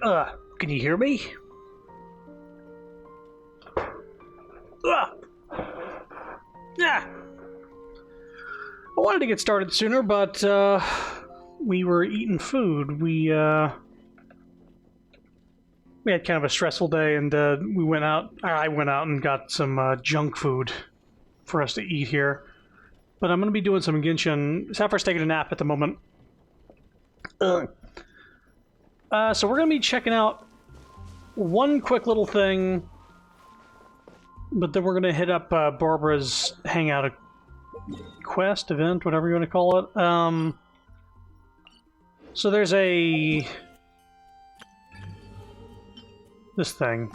Can you hear me? Yeah. I wanted to get started sooner, but we were eating food. We had kind of a stressful day, and we went out. I went out and got some junk food for us to eat here. But I'm going to be doing some Genshin. Sapphire's taking a nap at the moment. So we're going to be checking out one quick little thing, but then we're going to hit up Barbara's hangout quest, event, whatever you want to call it. So there's this thing.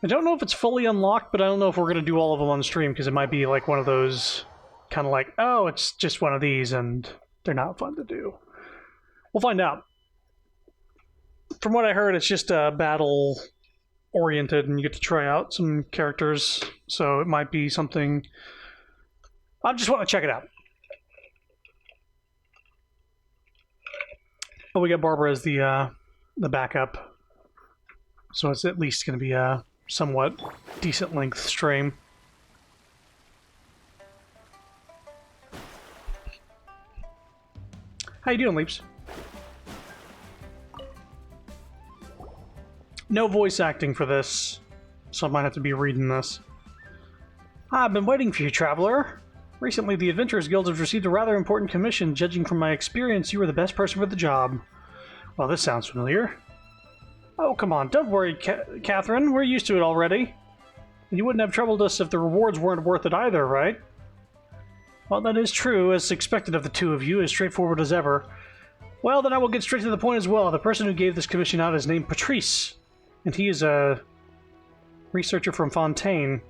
I don't know if it's fully unlocked, but I don't know if we're going to do all of them on stream, because it might be like one of those kind of like, oh, it's just one of these, and they're not fun to do. We'll find out. From what I heard, it's just battle-oriented, and you get to try out some characters, so it might be something... I just want to check it out. But we got Barbara as the backup, so it's at least going to be a somewhat decent length stream. How you doing, Leaps? No voice acting for this, so I might have to be reading this. I've been waiting for you, traveler. Recently, the Adventurers Guild has received a rather important commission. Judging from my experience, you were the best person for the job. Well, this sounds familiar. Oh, come on, don't worry, Catherine. We're used to it already. And you wouldn't have troubled us if the rewards weren't worth it either, right? Well, that is true, as expected of the two of you, as straightforward as ever. Well, then I will get straight to the point as well. The person who gave this commission out is named Patrice, and he is a researcher from Fontaine.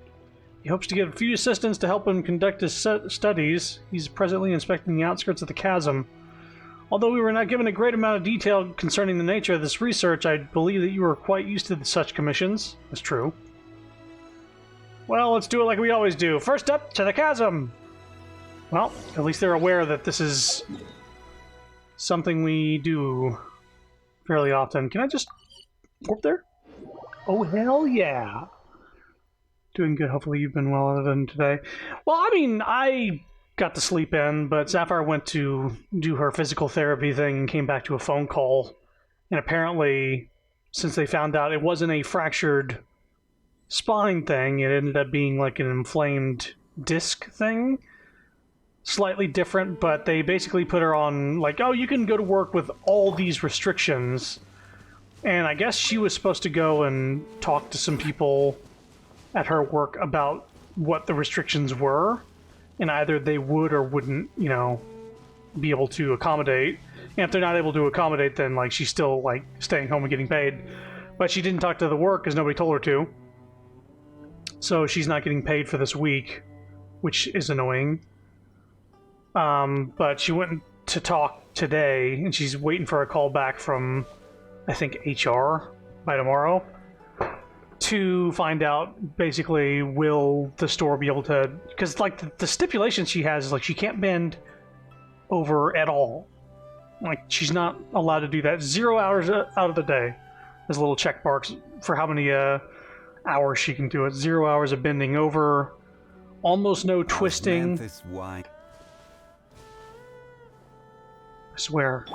He hopes to get a few assistants to help him conduct his studies. He's presently inspecting the outskirts of the chasm. Although we were not given a great amount of detail concerning the nature of this research, I believe that you are quite used to such commissions. That's true. Well, let's do it like we always do. First up, to the chasm! Well, at least they're aware that this is something we do fairly often. Can I just warp there? Oh, hell yeah! Doing good. Hopefully you've been well other than today. Well, I mean, I got to sleep in, but Sapphire went to do her physical therapy thing and came back to a phone call. And apparently, since they found out it wasn't a fractured spine thing, it ended up being like an inflamed disc thing. Slightly different, but they basically put her on, like, oh, you can go to work with all these restrictions. And I guess she was supposed to go and talk to some people at her work about what the restrictions were. And either they would or wouldn't, you know, be able to accommodate. And if they're not able to accommodate, then, like, she's still, like, staying home and getting paid. But she didn't talk to the work because nobody told her to. So she's not getting paid for this week, which is annoying. But she went to talk today, and she's waiting for a call back from, I think, HR by tomorrow, to find out, basically, will the store be able to... Because, like, the stipulation she has is, like, she can't bend over at all. Like, she's not allowed to do that. 0 hours out of the day. There's a little check marks for how many hours she can do it. 0 hours of bending over. Almost no twisting. I swear.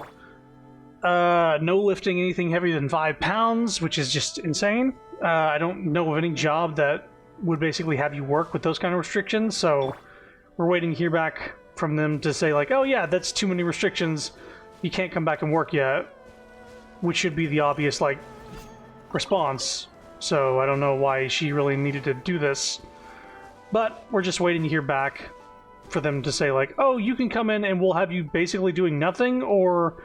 No lifting anything heavier than 5 pounds, which is just insane. I don't know of any job that would basically have you work with those kind of restrictions, so we're waiting to hear back from them to say, like, oh yeah, that's too many restrictions, you can't come back and work yet, which should be the obvious, like, response. So I don't know why she really needed to do this, but we're just waiting to hear back for them to say, like, oh, you can come in and we'll have you basically doing nothing, or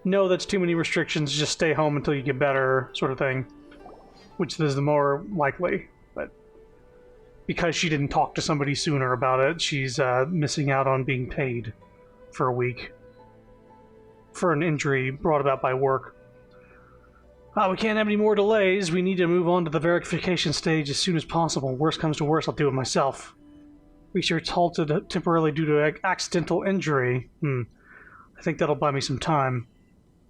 no, that's too many restrictions, just stay home until you get better, sort of thing. Which is the more likely, but because she didn't talk to somebody sooner about it, she's missing out on being paid for a week for an injury brought about by work. We can't have any more delays. We need to move on to the verification stage as soon as possible. Worst comes to worst, I'll do it myself. Research halted temporarily due to accidental injury. I think that'll buy me some time.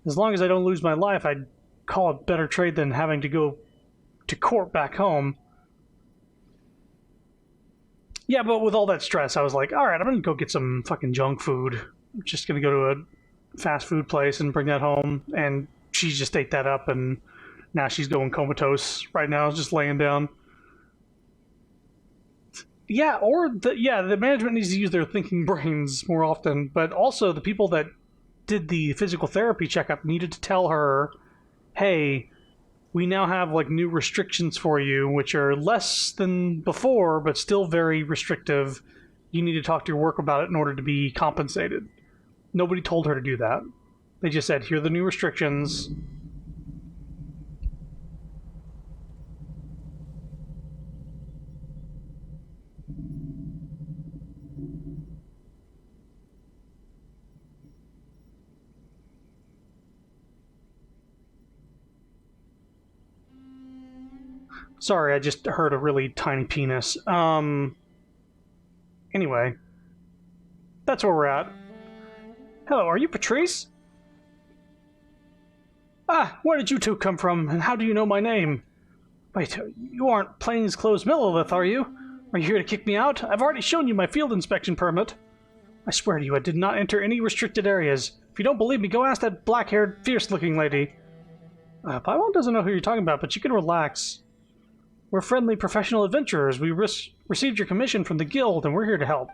As long as I don't lose my life, I'd call it better trade than having to go to court back home. Yeah, but with all that stress, I was like, alright, I'm gonna go get some fucking junk food. I'm just gonna go to a fast food place and bring that home. And she just ate that up, and now she's going comatose right now, just laying down. Yeah, the management needs to use their thinking brains more often, but also the people that did the physical therapy checkup needed to tell her, hey, we now have like new restrictions for you, which are less than before, but still very restrictive. You need to talk to your work about it in order to be compensated. Nobody told her to do that. They just said, here are the new restrictions. Sorry, I just heard a really tiny penis. Anyway. That's where we're at. Hello, are you Patrice? Ah, where did you two come from, and how do you know my name? Wait, you aren't plainclothes Millilith, are you? Are you here to kick me out? I've already shown you my field inspection permit. I swear to you, I did not enter any restricted areas. If you don't believe me, go ask that black-haired, fierce-looking lady. Paimon doesn't know who you're talking about, but you can relax. We're friendly professional adventurers. We received your commission from the guild, and we're here to help.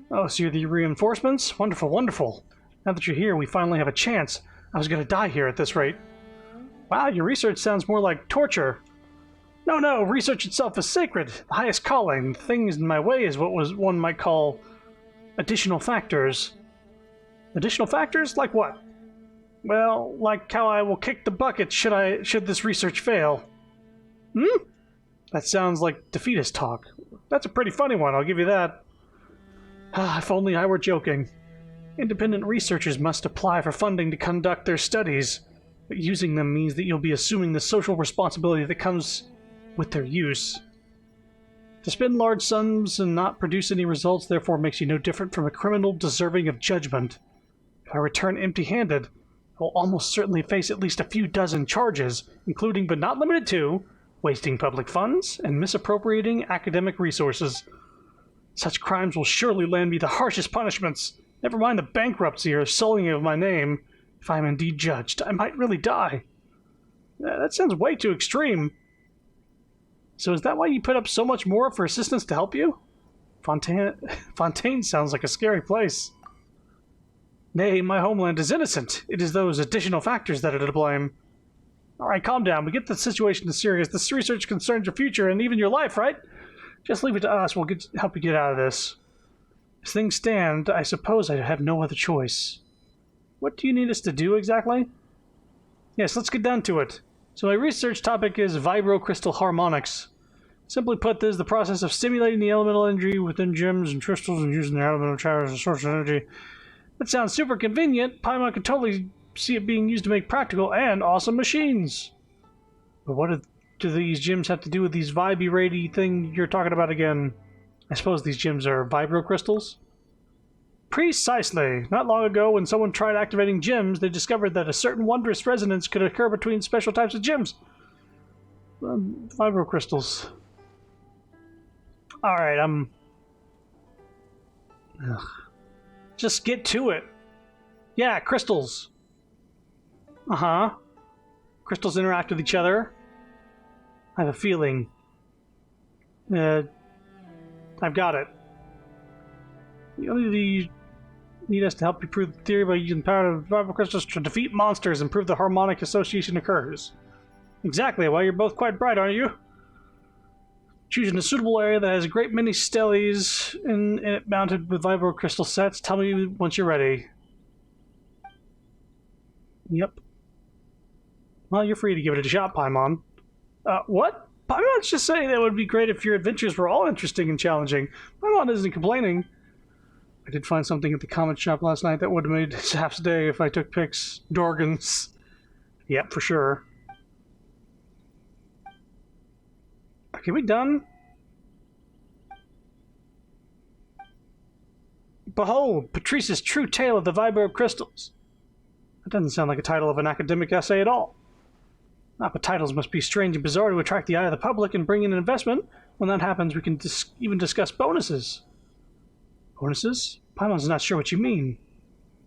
Oh, so you're the reinforcements? Wonderful, wonderful. Now that you're here, we finally have a chance. I was going to die here at this rate. Wow, your research sounds more like torture. No, research itself is sacred. The highest calling. Things in my way is what one might call additional factors. Additional factors? Like what? Well, like how I will kick the bucket should this research fail. That sounds like defeatist talk. That's a pretty funny one, I'll give you that. If only I were joking. Independent researchers must apply for funding to conduct their studies, but using them means that you'll be assuming the social responsibility that comes with their use. To spend large sums and not produce any results therefore makes you no different from a criminal deserving of judgment. If I return empty-handed, I will almost certainly face at least a few dozen charges, including but not limited to wasting public funds and misappropriating academic resources. Such crimes will surely land me the harshest punishments. Never mind the bankruptcy or sullying of my name. If I am indeed judged, I might really die. That sounds way too extreme. So is that why you put up so much more for assistance to help you? Fontaine sounds like a scary place. Nay, my homeland is innocent. It is those additional factors that are to blame. Alright, calm down. We get the situation is serious. This research concerns your future and even your life, right? Just leave it to us. We'll help you get out of this. As things stand, I suppose I have no other choice. What do you need us to do exactly? Yes, let's get down to it. So my research topic is vibrocrystal harmonics. Simply put, this is the process of stimulating the elemental energy within gems and crystals and using their elemental powers as a source of energy. That sounds super convenient. Paimon could totally see it being used to make practical and awesome machines. But what do these gems have to do with these vibey-rady thing you're talking about again? I suppose these gems are vibrocrystals? Precisely. Not long ago, when someone tried activating gems, they discovered that a certain wondrous resonance could occur between special types of gems. Vibrocrystals. Alright, just get to it. Yeah, crystals. Uh-huh. Crystals interact with each other. I have a feeling. I've got it. You need us to help you prove the theory by using the power of vibrocrystals to defeat monsters and prove the harmonic association occurs. Exactly. Well, you're both quite bright, aren't you? Choosing a suitable area that has a great many stellies in it mounted with vibrocrystal sets. Tell me once you're ready. Yep. Well, you're free to give it a shot, Paimon. What? Paimon's just saying that it would be great if your adventures were all interesting and challenging. Paimon isn't complaining. I did find something at the comic shop last night that would have made Zap's day if I took pics. Dorgans. Yep, for sure. Okay, we done? Behold, Patrice's true tale of the Vibro crystals. That doesn't sound like a title of an academic essay at all. But titles must be strange and bizarre to attract the eye of the public and bring in an investment. When that happens, we can even discuss bonuses. Bonuses? Paimon's not sure what you mean.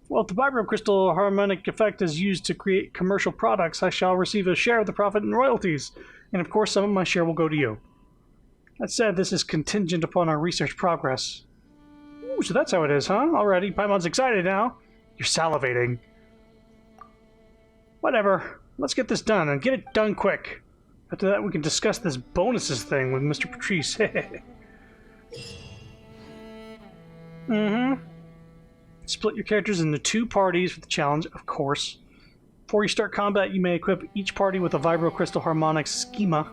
Well, if the Vibro crystal harmonic effect is used to create commercial products, I shall receive a share of the profit and royalties. And of course, some of my share will go to you. That said, this is contingent upon our research progress. Ooh, so that's how it is, huh? Alrighty, Paimon's excited now. You're salivating. Whatever. Let's get this done, and get it done quick. After that, we can discuss this bonuses thing with Mr. Patrice. Split your characters into 2 parties for the challenge, of course. Before you start combat, you may equip each party with a Vibro Crystal Harmonic Schema.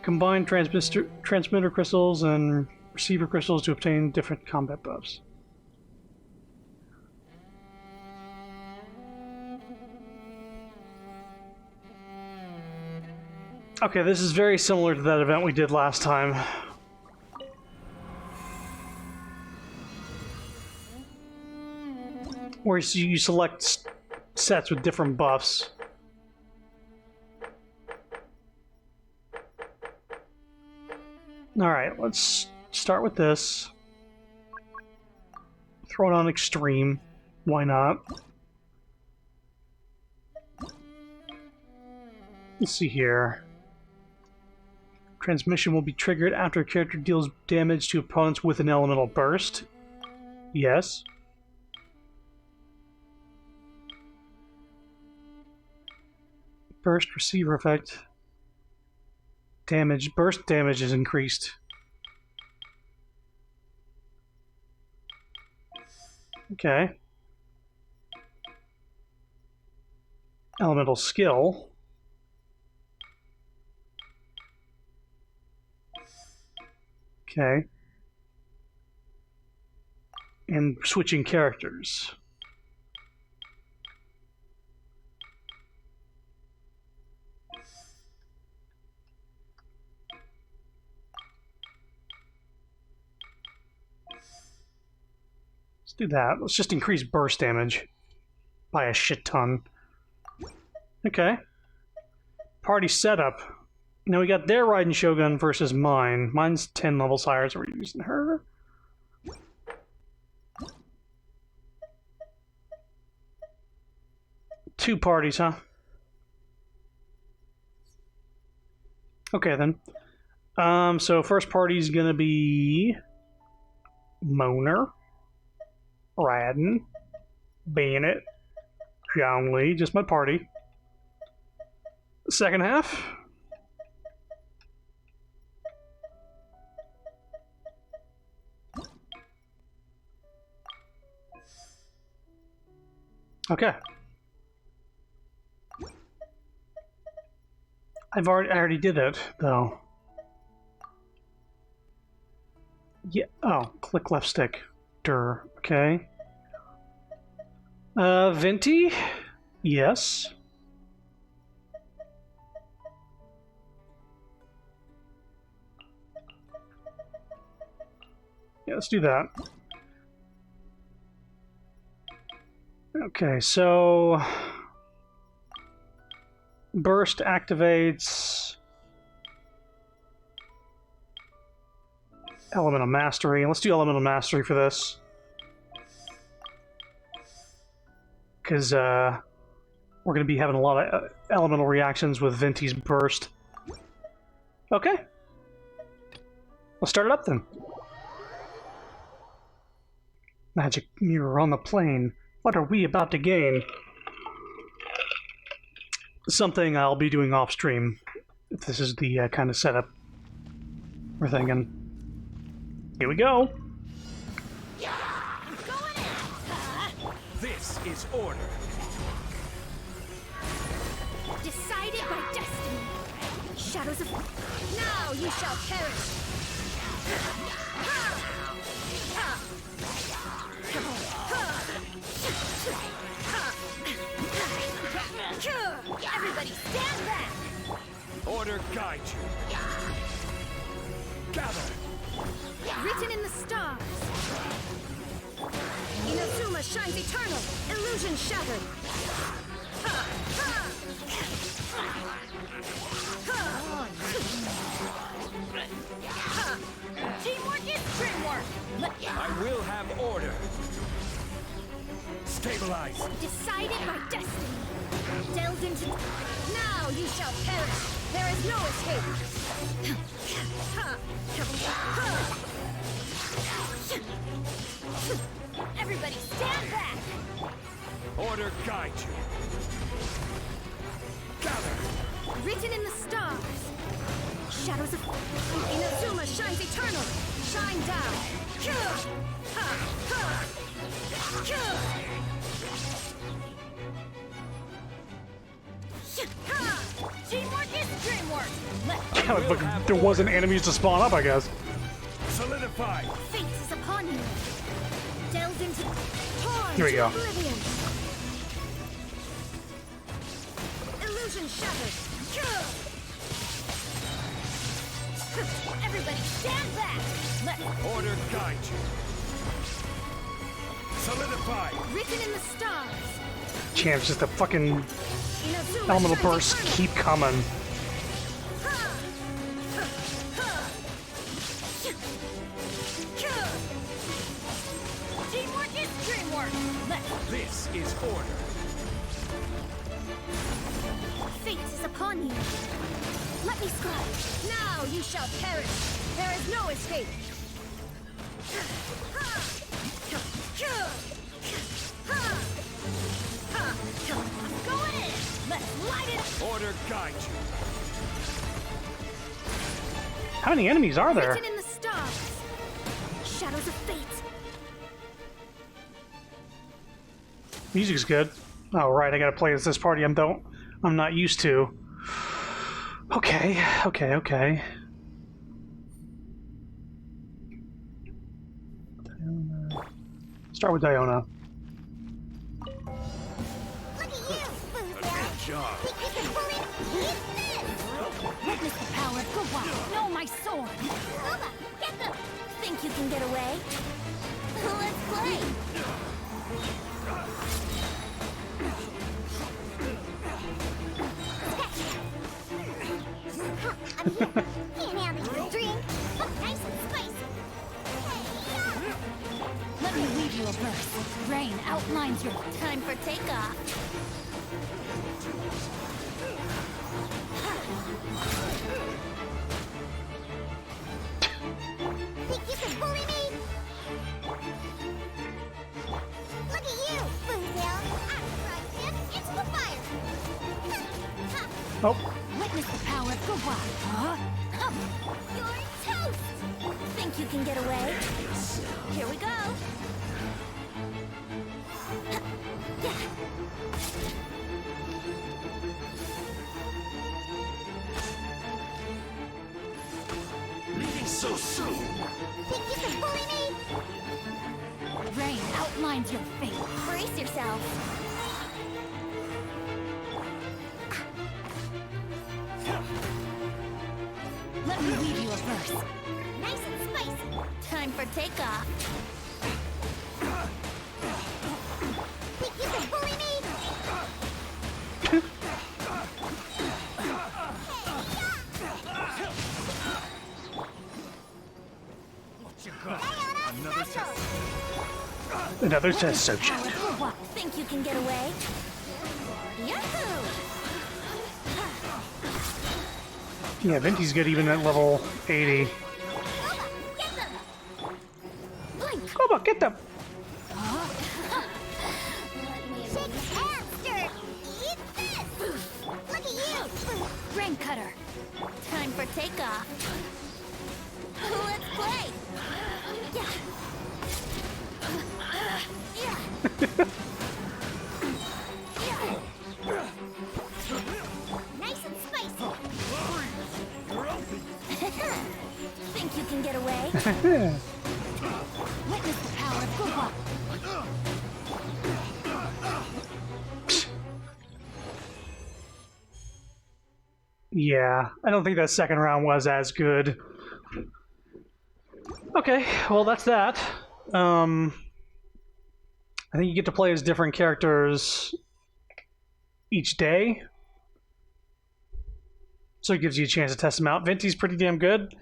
Combine transmitter crystals and receiver crystals to obtain different combat buffs. Okay, this is very similar to that event we did last time. Where you select sets with different buffs. Alright, let's start with this. Throw it on extreme. Why not? Let's see here. Transmission will be triggered after a character deals damage to opponents with an elemental burst. Yes. Burst receiver effect. Damage. Burst damage is increased. Okay. Elemental skill. Okay. And switching characters. Let's do that. Let's just increase burst damage by a shit ton. Okay. Party setup. Now we got their Raiden Shogun versus mine. Mine's 10 levels higher, so we're using her. Two parties, huh? Okay, then. So first party's gonna be Moner, Raiden, Bayonet, Zhongli, just my party. Second half. Okay. I already did it, though. Yeah, oh, click left stick. Okay. Venti? Yes. Yeah, let's do that. Okay, so burst activates elemental mastery. Let's do elemental mastery for this, because we're going to be having a lot of elemental reactions with Venti's burst. Okay, let's start it up then. Magic mirror on the plane. What are we about to gain? Something I'll be doing off stream, if this is the kind of setup we're thinking. Here we go. This is order. Decided by destiny. Shadows of... Now you shall perish. Everybody stand back! Order guide you. Gather. Written in the stars. shines eternal. Illusion shattered. Teamwork is dreamwork. I will have order. Stabilize. Decided by destiny. Delved into. Now you shall perish. There is no escape. Everybody stand back. Order guide you. Gather. Written in the stars. Shadows of Inazuma shines eternal. Shine down. Teamwork is dreamwork. Yeah, but there wasn't enemies to spawn up, I guess. Solidify. Fate is upon you. Delved into torn Here we to go. oblivion. Illusion shattered. Everybody stand back. Order guide you. Solidify. Written in the stars. Champs, just the fucking Inazuma elemental shines bursts eternal. keep coming. Teamwork is dreamwork. This is order. Fate is upon you. Let me scribe. Now you shall perish. There is no escape. I'm going in. Let's light it up. Order guide you. How many enemies are there? Written in the stars. Shadows of fate. Music's good. Oh right, I gotta play as this party I'm not used to. Okay. Start with Diona. Look at you, Good job. Witness the power of Gawak. Know my sword. Luma, get them. Think you can get away? Let's play. I'm here. Can't handle your drink. Nice and spicy. Let me leave you a verse. Rain outlines your time for takeoff. Think you can bully me? Look at you, Boozle. I'm thrust him into the fire. Oh, Witness the power of Gawak, huh? You're toast! Think you can get away? Here we go. Leaving so soon. Think you can bully me? Rain outlines your fate. Brace yourself. Let me read you a verse. Nice and spicy. Time for takeoff. Think you can bully me? What you got? Another test. another test Power subject. of Gawak. Think you can get away? Yahoo! Yeah, Venti's good even at level 80. Get them! Blink! Come on, get them! Shake hamster! Eat this! Look at you! Rain cutter. Time for takeoff. Let's play! Yeah! Yeah! Yeah! Nice and spicy! Think you can get away? Witness the power of Gawak. Yeah, I don't think that second round was as good. Okay, well that's that. I think you get to play as different characters each day. So it gives you a chance to test them out. Venti's pretty damn good.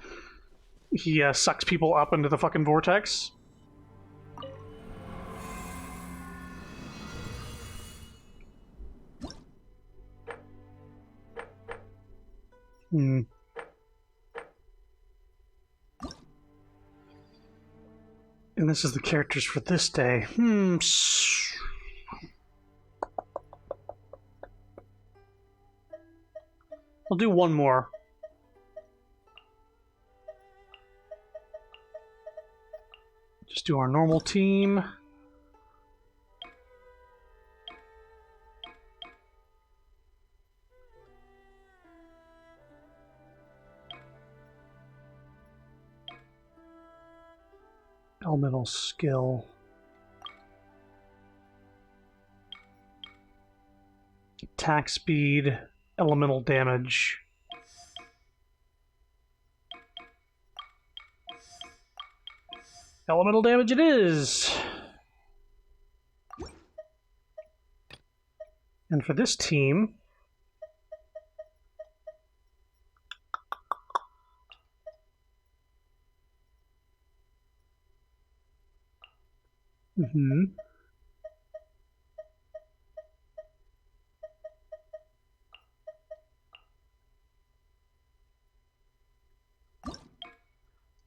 He sucks people up into the fucking vortex. Hmm. And this is the characters for this day. I'll do one more. Just do our normal team. Elemental skill. Attack speed. Elemental damage. Elemental damage it is! And for this team...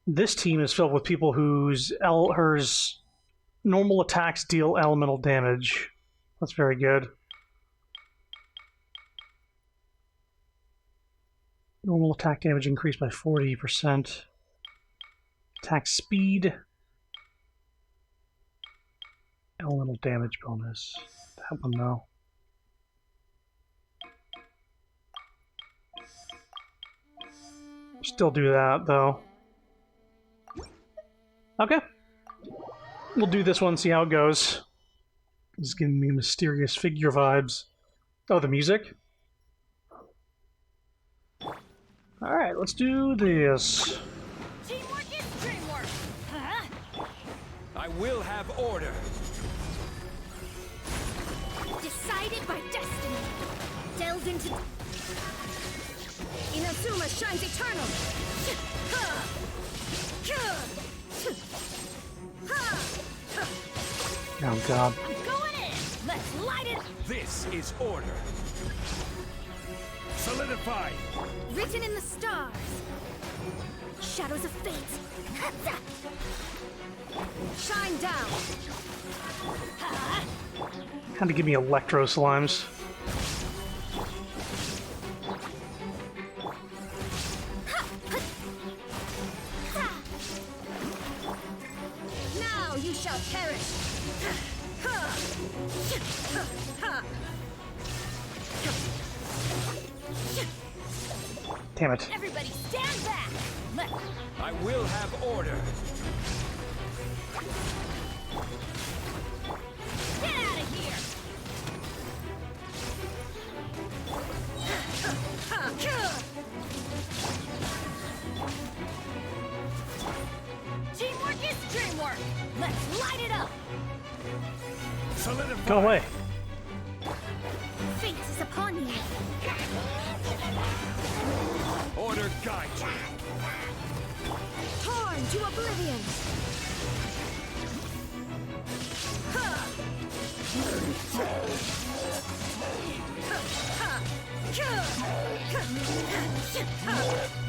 This team is filled with people whose normal attacks deal elemental damage. That's very good. Normal attack damage increased by 40%. Attack speed. Elemental damage bonus. That one, though. Still do that, though. Okay. We'll do this one, see how it goes. This is giving me mysterious figure vibes. Oh, the music? Alright, let's do this. Teamwork is dreamwork. Huh? I will have order. Decided by destiny. Delved into... Inazuma shines eternal. Oh god. I'm going in. Let's light it. This is order. Solidify. Written in the stars. Shadows of fate. Shine down. Kind of give me electro slimes. Now you shall perish. Damn it. Everybody stand back. I will have order. Get out of here. Teamwork is dreamwork. Let's light it up. Solidify. Go away. Fate is upon you. Order guide you. Torn to oblivion.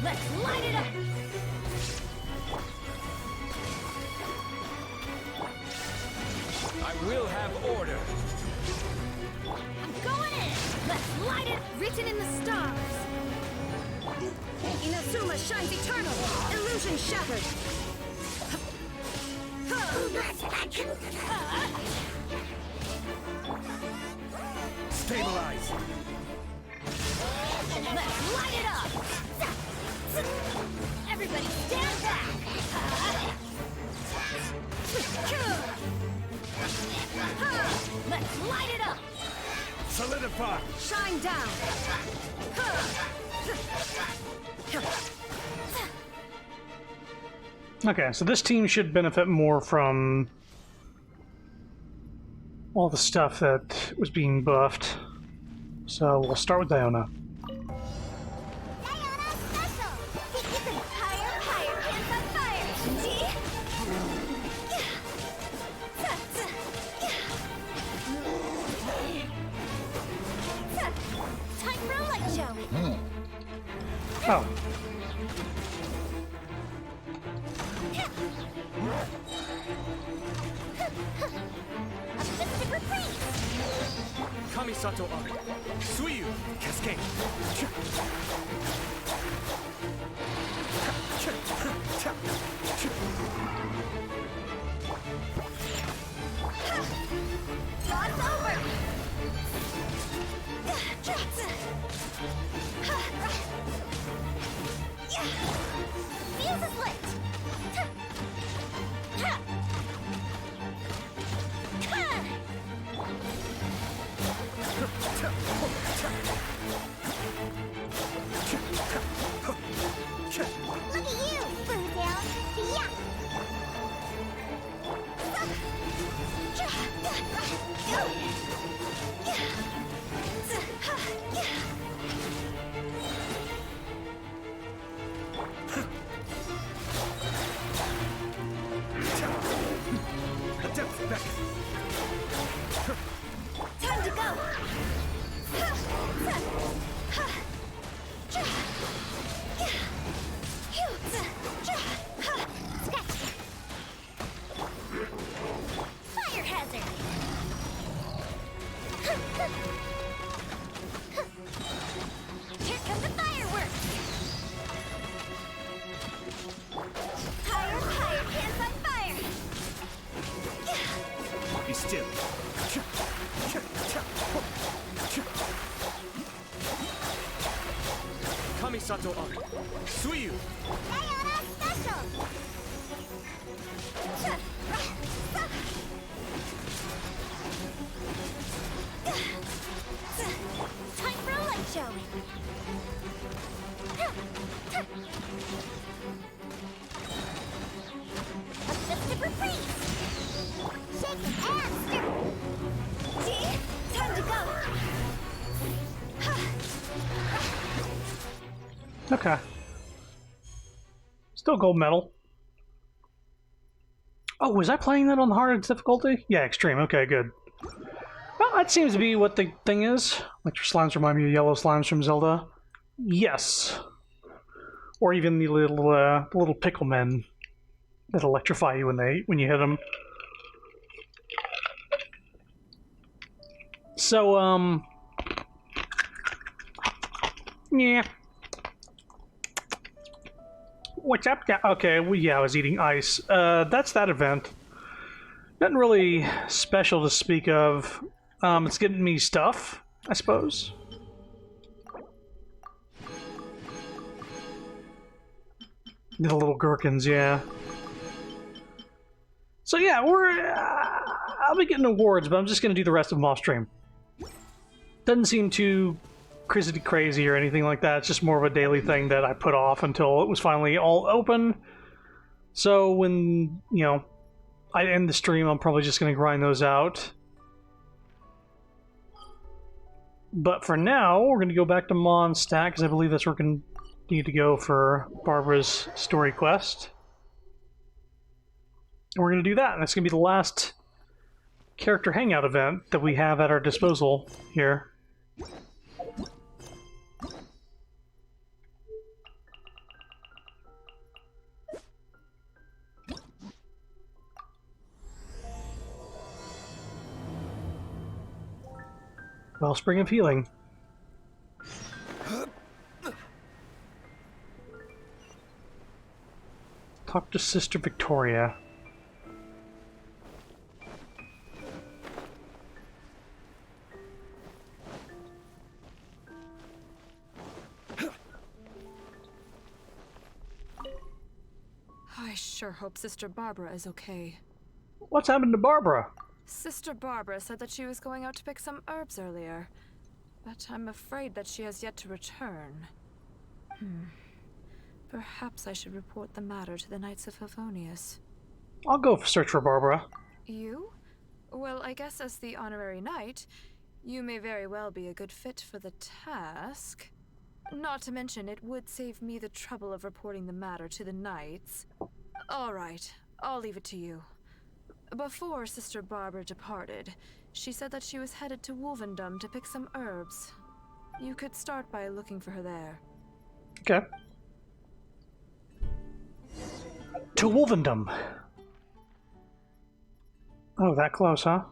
Let's light it up. I will have order. I'm going in. Let's light it. Written in the stars. Inazuma shines eternal. Illusion shattered. Stabilize. Let's light it up. Everybody stand back. Let's light it up. Solidify. Shine down. Okay, so this team should benefit more from all the stuff that was being buffed. So we'll start with Diona. Diana Special! Think you can fire pins on fire! See? Time for a light show! Oh. A festive reprise! Kamisato Ari. Suiyu. Cascade. Draw's over! Fuse is lit! Look at you, Boo Down! Yeah! Time to go! Fire hazard! Here come the fireworks! Higher pins on fire! Be still. Kamisato Ari. Suiyu. Diana Special! Time for a light show! A festive reprise! Shake and stir! See? Time to go! Okay. Still gold medal. Oh, was I playing that on the hardest difficulty? Yeah, extreme. Okay, good. Well, that seems to be what the thing is. Electric slimes remind me of yellow slimes from Zelda. Yes. Or even the little pickle men that electrify you when you hit them. So, yeah. What's up? Yeah, okay, well, yeah, I was eating ice. That's that event. Nothing really special to speak of. It's getting me stuff, I suppose. The little gherkins, yeah. So yeah, I'll be getting awards, but I'm just gonna do the rest of them off stream. Doesn't seem too crazy or anything like that. It's just more of a daily thing that I put off until it was finally all open. So when, you know, I end the stream, I'm probably just going to grind those out. But for now, we're going to go back to Mondstadt, because I believe that's where we're going to need to go for Barbara's story quest. And we're going to do that, and that's going to be the last character hangout event that we have at our disposal here. Wellspring of Healing. Talk to Sister Victoria. I sure hope Sister Barbara is okay. What's happened to Barbara? Sister Barbara said that she was going out to pick some herbs earlier, but I'm afraid that she has yet to return. Perhaps I should report the matter to the Knights of Favonius. I'll go search for Barbara. You? Well, I guess as the honorary knight, you may very well be a good fit for the task. Not to mention, it would save me the trouble of reporting the matter to the knights. All right, I'll leave it to you. Before Sister Barbara departed, she said that she was headed to Wolvendom to pick some herbs. You could start by looking for her there. Okay. To Wolvendom. Oh, that close, huh?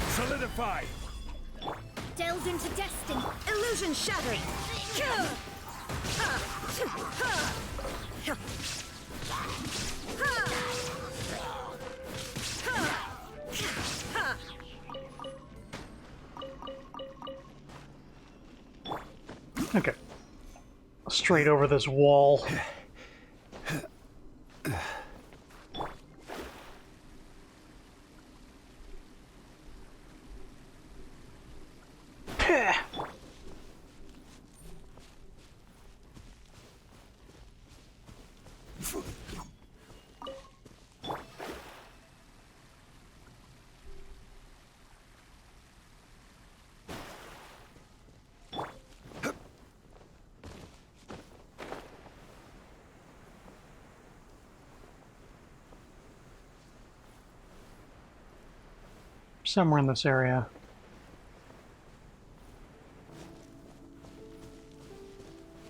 Solidify! Delve into destiny. Illusion shattering! Okay. Straight over this wall. Somewhere in this area.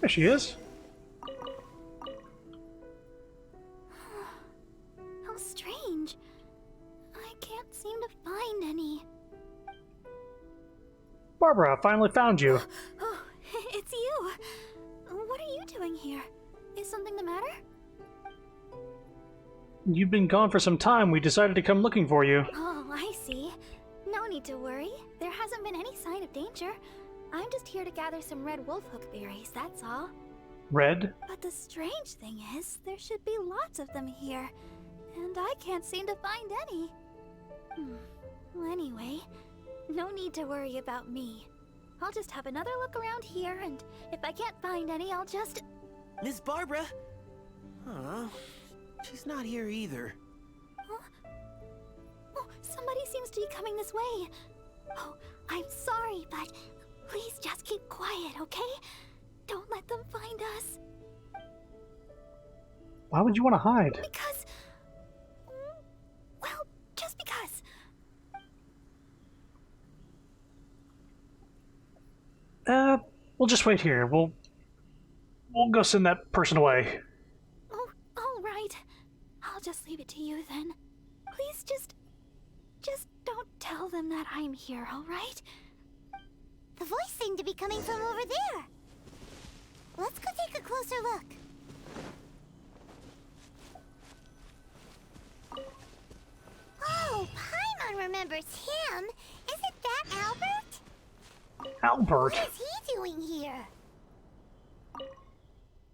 There she is. How strange. I can't seem to find any. Barbara, I finally found you. Oh, it's you. What are you doing here? Is something the matter? You've been gone for some time. We decided to come looking for you. Oh, I see. No need to worry. There hasn't been any sign of danger. I'm just here to gather some red wolfhook berries, that's all. Red? But the strange thing is, there should be lots of them here. And I can't seem to find any. Well, anyway, no need to worry about me. I'll just have another look around here, and if I can't find any, I'll just... Miss Barbara? Huh? She's not here either. Huh? Oh, somebody seems to be coming this way. Oh, I'm sorry, but please just keep quiet, okay? Don't let them find us. Why would you want to hide? Because... well, just because. We'll just wait here. We'll go send that person away. Oh, all right. I'll just leave it to you then. Please just don't tell them that I'm here, all right? The voice seemed to be coming from over there. Let's go take a closer look. Oh, Paimon remembers him. Isn't that Albert? Albert? What is he doing here?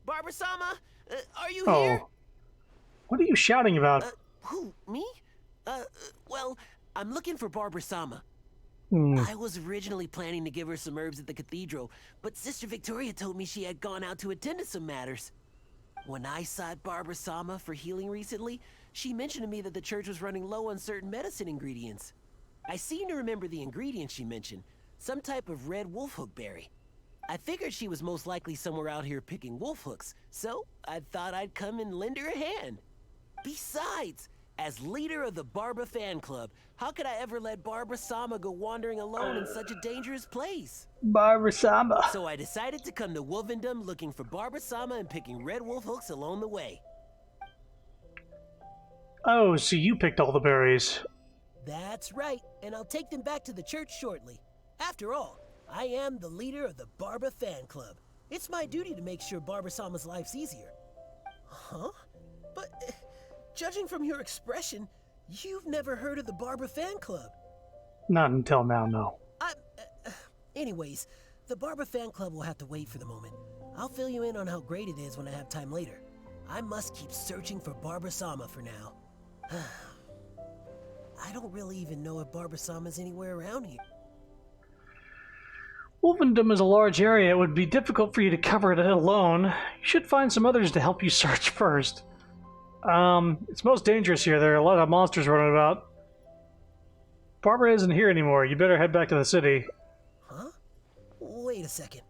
Barbara-sama? Are you Oh. here? What are you shouting about? Who? Me? Well, I'm looking for Barbara-sama. Hmm. I was originally planning to give her some herbs at the cathedral, but Sister Victoria told me she had gone out to attend to some matters. When I sought Barbara-sama for healing recently, she mentioned to me that the church was running low on certain medicine ingredients. I seem to remember the ingredients she mentioned, some type of red wolfhook berry. I figured she was most likely somewhere out here picking wolfhooks, so I thought I'd come and lend her a hand. Besides, as leader of the Barbara fan club, how could I ever let Barbara-sama go wandering alone in such a dangerous place? Barbara-sama. So I decided to come to Wolvendom looking for Barbara-sama and picking red wolf hooks along the way. Oh, so you picked all the berries. That's right, and I'll take them back to the church shortly. After all, I am the leader of the Barbara fan club. It's my duty to make sure Barbara-sama's life's easier. Huh? But, judging from your expression, you've never heard of the Barbara fan club. Not until now, no. Anyways, the Barbara fan club will have to wait for the moment. I'll fill you in on how great it is when I have time later. I must keep searching for Barbara-sama for now. I don't really even know if Barbara-sama's anywhere around here. Wolvendom is a large area. It would be difficult for you to cover it alone. You should find some others to help you search first. It's most dangerous here. There are a lot of monsters running about. Barbara isn't here anymore. You better head back to the city. Huh? Wait a second.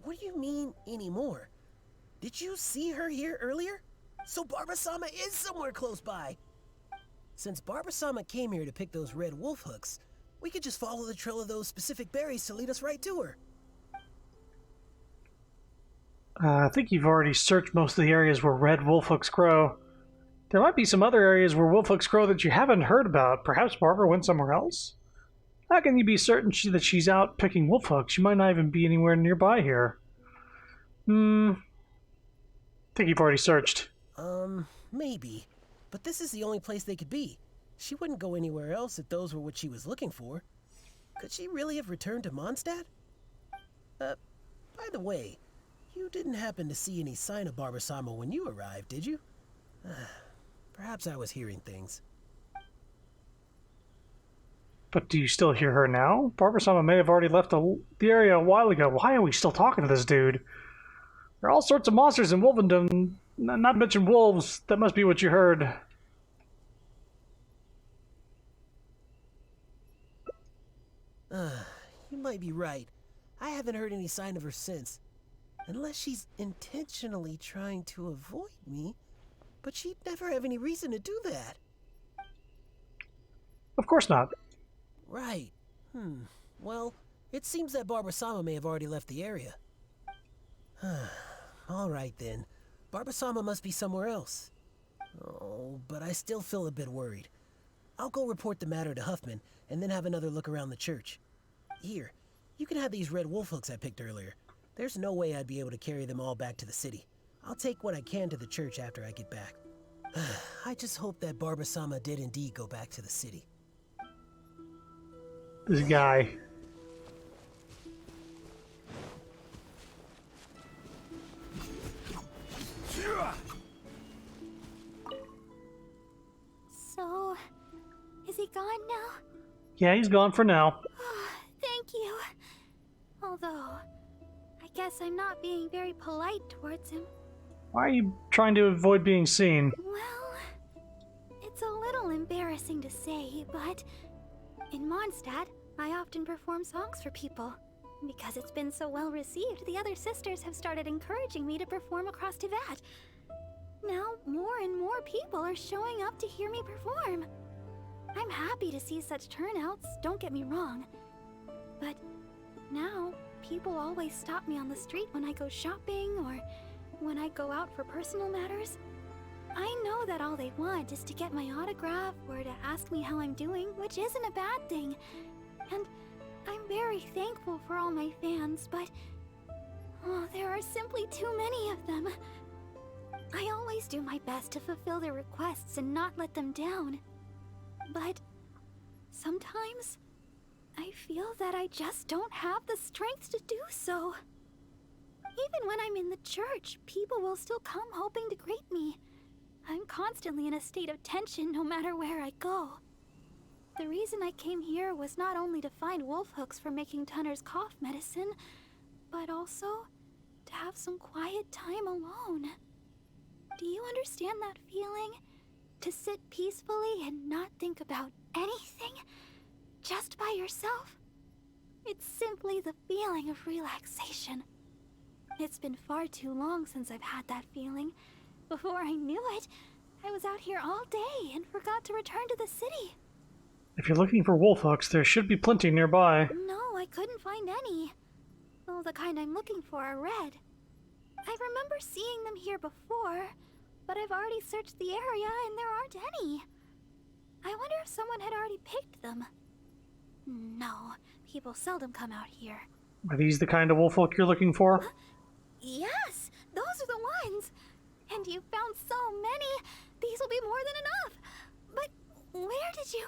What do you mean, anymore? Did you see her here earlier? So Barbara-sama is somewhere close by. Since Barbara-sama came here to pick those red wolf hooks, we could just follow the trail of those specific berries to lead us right to her. I think you've already searched most of the areas where red wolf hooks grow. There might be some other areas where wolf hooks grow that you haven't heard about. Perhaps Barbara went somewhere else? How can you be certain that she's out picking wolf hooks? She might not even be anywhere nearby here. I think you've already searched. Maybe. But this is the only place they could be. She wouldn't go anywhere else if those were what she was looking for. Could she really have returned to Mondstadt? By the way, you didn't happen to see any sign of Barbara-sama when you arrived, did you? Perhaps I was hearing things. But do you still hear her now? Barbara-sama may have already left the area a while ago. Why are we still talking to this dude? There are all sorts of monsters in Wolvendom, not to mention wolves. That must be what you heard. You might be right. I haven't heard any sign of her since. Unless she's intentionally trying to avoid me. But she'd never have any reason to do that. Of course not. Right. Well, it seems that Barbara-sama may have already left the area. All right then. Barbara-sama must be somewhere else. Oh, but I still feel a bit worried. I'll go report the matter to Huffman, and then have another look around the church. Here, you can have these red wolf hooks I picked earlier. There's no way I'd be able to carry them all back to the city. I'll take what I can to the church after I get back. I just hope that Barbara-sama did indeed go back to the city. This guy. So, is he gone now? Yeah, he's gone for now. Thank you. Although, I guess I'm not being very polite towards him. Why are you trying to avoid being seen? Well, it's a little embarrassing to say, but in Mondstadt, I often perform songs for people. Because it's been so well received, the other sisters have started encouraging me to perform across Tivat. Now, more and more people are showing up to hear me perform. I'm happy to see such turnouts, don't get me wrong. But now, people always stop me on the street when I go shopping or when I go out for personal matters. I know that all they want is to get my autograph or to ask me how I'm doing, which isn't a bad thing. And I'm very thankful for all my fans, but there are simply too many of them. I always do my best to fulfill their requests and not let them down. But sometimes I feel that I just don't have the strength to do so. Even when I'm in the church, people will still come hoping to greet me. I'm constantly in a state of tension no matter where I go. The reason I came here was not only to find wolf hooks for making Tunner's cough medicine, but also to have some quiet time alone. Do you understand that feeling? To sit peacefully and not think about anything? Just by yourself? It's simply the feeling of relaxation. It's been far too long since I've had that feeling. Before I knew it, I was out here all day and forgot to return to the city. If you're looking for wolf hooks, there should be plenty nearby. No, I couldn't find any. Well, the kind I'm looking for are red. I remember seeing them here before, but I've already searched the area and there aren't any. I wonder if someone had already picked them. No, people seldom come out here. Are these the kind of wolf hook you're looking for? Yes, those are the ones. And you found so many. These will be more than enough. But where did you...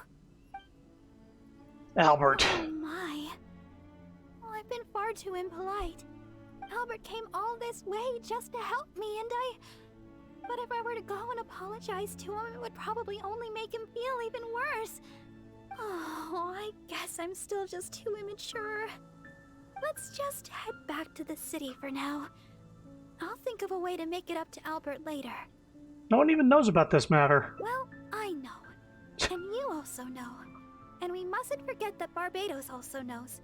Albert. Oh my. Well, I've been far too impolite. Albert came all this way just to help me, and But if I were to go and apologize to him, it would probably only make him feel even worse. Oh, I guess I'm still just too immature. Let's just head back to the city for now. I'll think of a way to make it up to Albert later. No one even knows about this matter. Well, I know. And you also know. And we mustn't forget that Barbados also knows.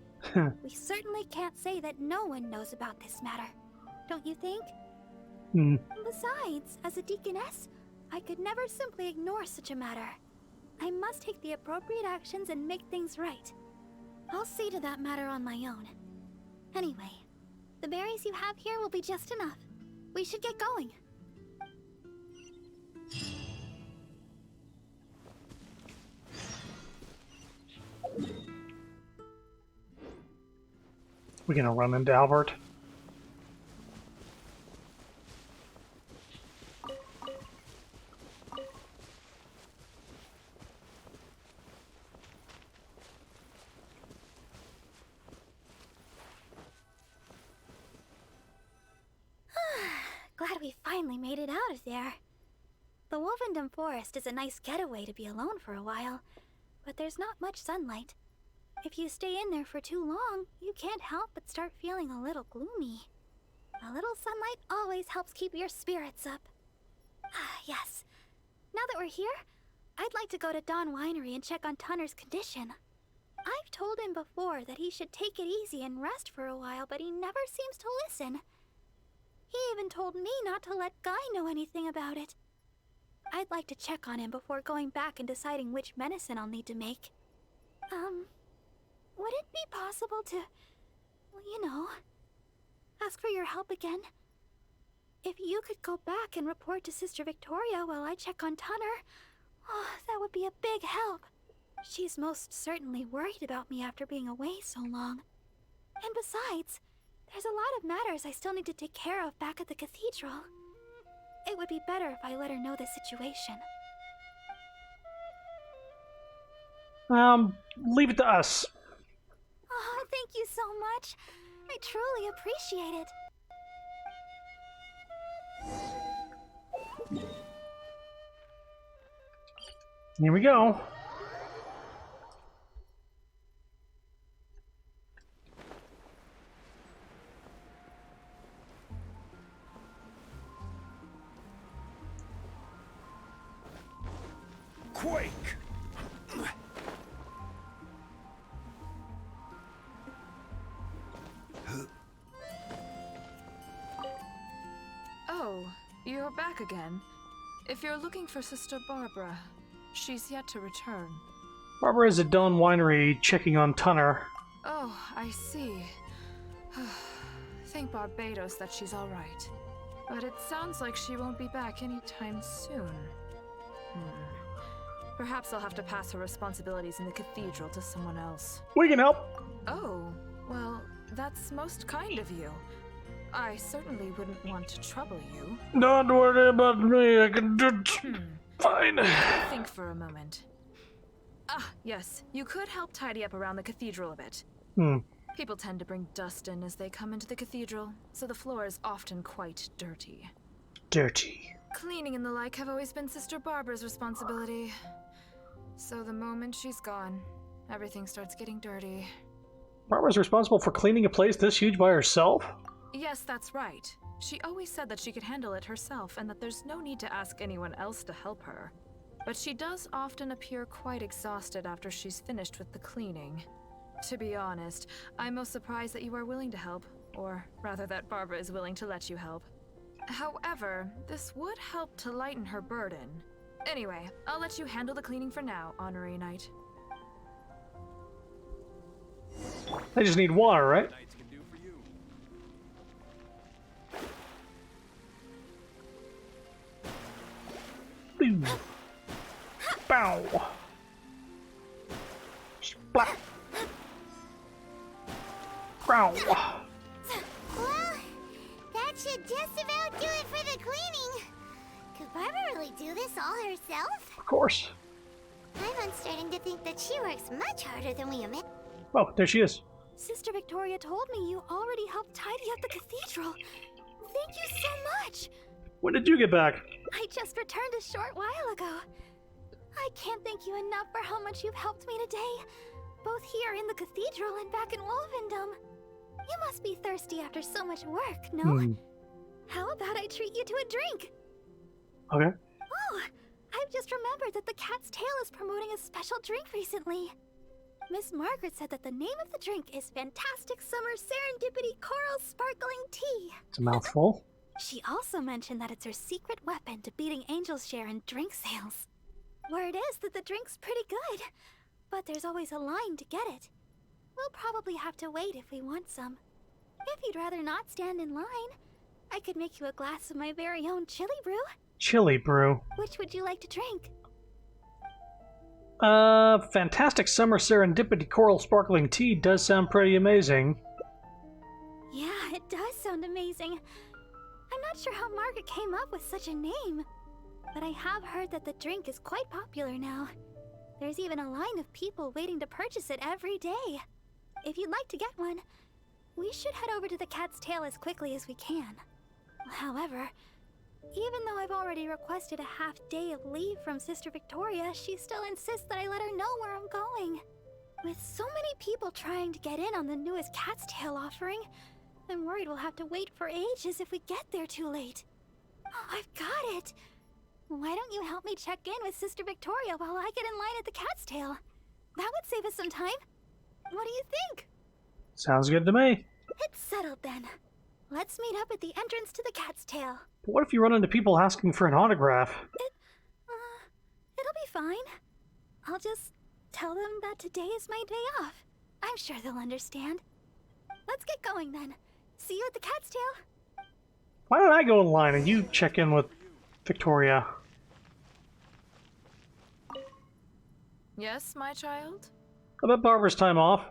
We certainly can't say that no one knows about this matter. Don't you think? Besides, as a deaconess, I could never simply ignore such a matter. I must take the appropriate actions and make things right. I'll see to that matter on my own. Anyway, the berries you have here will be just enough. We should get going. We're gonna run into Albert. Glad we finally made it out of there. The Wolvendom Forest is a nice getaway to be alone for a while, but there's not much sunlight. If you stay in there for too long, you can't help but start feeling a little gloomy. A little sunlight always helps keep your spirits up. Yes. Now that we're here, I'd like to go to Dawn Winery and check on Tunner's condition. I've told him before that he should take it easy and rest for a while, but he never seems to listen. He even told me not to let Guy know anything about it. I'd like to check on him before going back and deciding which medicine I'll need to make. Would it be possible to, well, you know, ask for your help again? If you could go back and report to Sister Victoria while I check on Tunner, oh, that would be a big help. She's most certainly worried about me after being away so long. And besides, there's a lot of matters I still need to take care of back at the cathedral. It would be better if I let her know the situation. Leave it to us. Oh, thank you so much. I truly appreciate it. Here we go. Quake! Oh, you're back again. If you're looking for Sister Barbara, she's yet to return. Barbara is at Dawn Winery checking on Tunner. Oh, I see. Thank Barbados that she's all right. But it sounds like she won't be back anytime soon. Perhaps I'll have to pass her responsibilities in the cathedral to someone else. We can help. Oh, well, that's most kind of you. I certainly wouldn't want to trouble you. Don't worry about me. I can do fine. Think for a moment. Ah, yes, you could help tidy up around the cathedral a bit. People tend to bring dust in as they come into the cathedral, so the floor is often quite dirty. Dirty. Cleaning and the like have always been Sister Barbara's responsibility. So the moment she's gone, everything starts getting dirty. Barbara's responsible for cleaning a place this huge by herself? Yes, that's right. She always said that she could handle it herself and that there's no need to ask anyone else to help her. But she does often appear quite exhausted after she's finished with the cleaning. To be honest, I'm most surprised that you are willing to help, or rather that Barbara is willing to let you help. However, this would help to lighten her burden. Anyway, I'll let you handle the cleaning for now, Honorary Knight. They just need water, right? Knights can do for you. Boom. Bow. Splat. Growl. Well, that should just about do it for the cleaning. Could Barbara really do this all herself? Of course. I'm starting to think that she works much harder than we imagined. Oh, there she is. Sister Victoria told me you already helped tidy up the cathedral. Thank you so much. When did you get back? I just returned a short while ago. I can't thank you enough for how much you've helped me today, both here in the cathedral and back in Wolvendom. You must be thirsty after so much work, no? How about I treat you to a drink? Okay. Oh, I've just remembered that the Cat's Tail is promoting a special drink recently. Miss Margaret said that the name of the drink is Fantastic Summer Serendipity Coral Sparkling Tea. It's a mouthful. She also mentioned that it's her secret weapon to beating Angel's share in drink sales. Word is that the drink's pretty good, but there's always a line to get it. We'll probably have to wait if we want some. If you'd rather not stand in line, I could make you a glass of my very own chili brew. Chili brew. Which would you like to drink? Fantastic Summer Serendipity Coral Sparkling Tea does sound pretty amazing. Yeah, it does sound amazing. I'm not sure how Margaret came up with such a name, but I have heard that the drink is quite popular now. There's even a line of people waiting to purchase it every day. If you'd like to get one, we should head over to the Cat's Tail as quickly as we can. However, even though I've already requested a half-day of leave from Sister Victoria, she still insists that I let her know where I'm going. With so many people trying to get in on the newest Cat's Tail offering, I'm worried we'll have to wait for ages if we get there too late. Oh, I've got it! Why don't you help me check in with Sister Victoria while I get in line at the Cat's Tail? That would save us some time. What do you think? Sounds good to me. It's settled then. Let's meet up at the entrance to the Cat's Tail. But what if you run into people asking for an autograph? It'll be fine. I'll just tell them that today is my day off. I'm sure they'll understand. Let's get going then. See you at the Cat's Tail. Why don't I go in line and you check in with Victoria? Yes, my child? About Barbara's time off.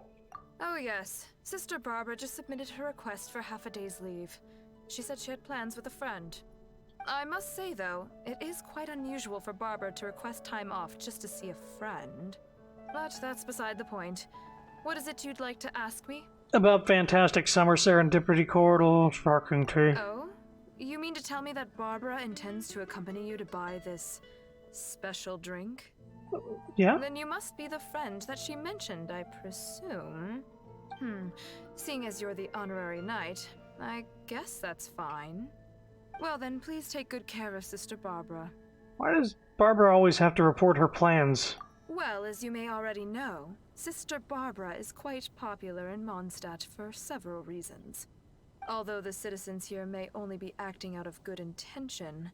Oh yes, Sister Barbara just submitted her request for half a day's leave. She said she had plans with a friend. I must say though, it is quite unusual for Barbara to request time off just to see a friend. But that's beside the point. What is it you'd like to ask me? About Fantastic Summer Serendipity Coral Sparkling Tea. Oh? You mean to tell me that Barbara intends to accompany you to buy this special drink? Yeah? Then you must be the friend that she mentioned, I presume. Seeing as you're the honorary knight, I guess that's fine. Well then, please take good care of Sister Barbara. Why does Barbara always have to report her plans? Well, as you may already know, Sister Barbara is quite popular in Mondstadt for several reasons. Although the citizens here may only be acting out of good intention,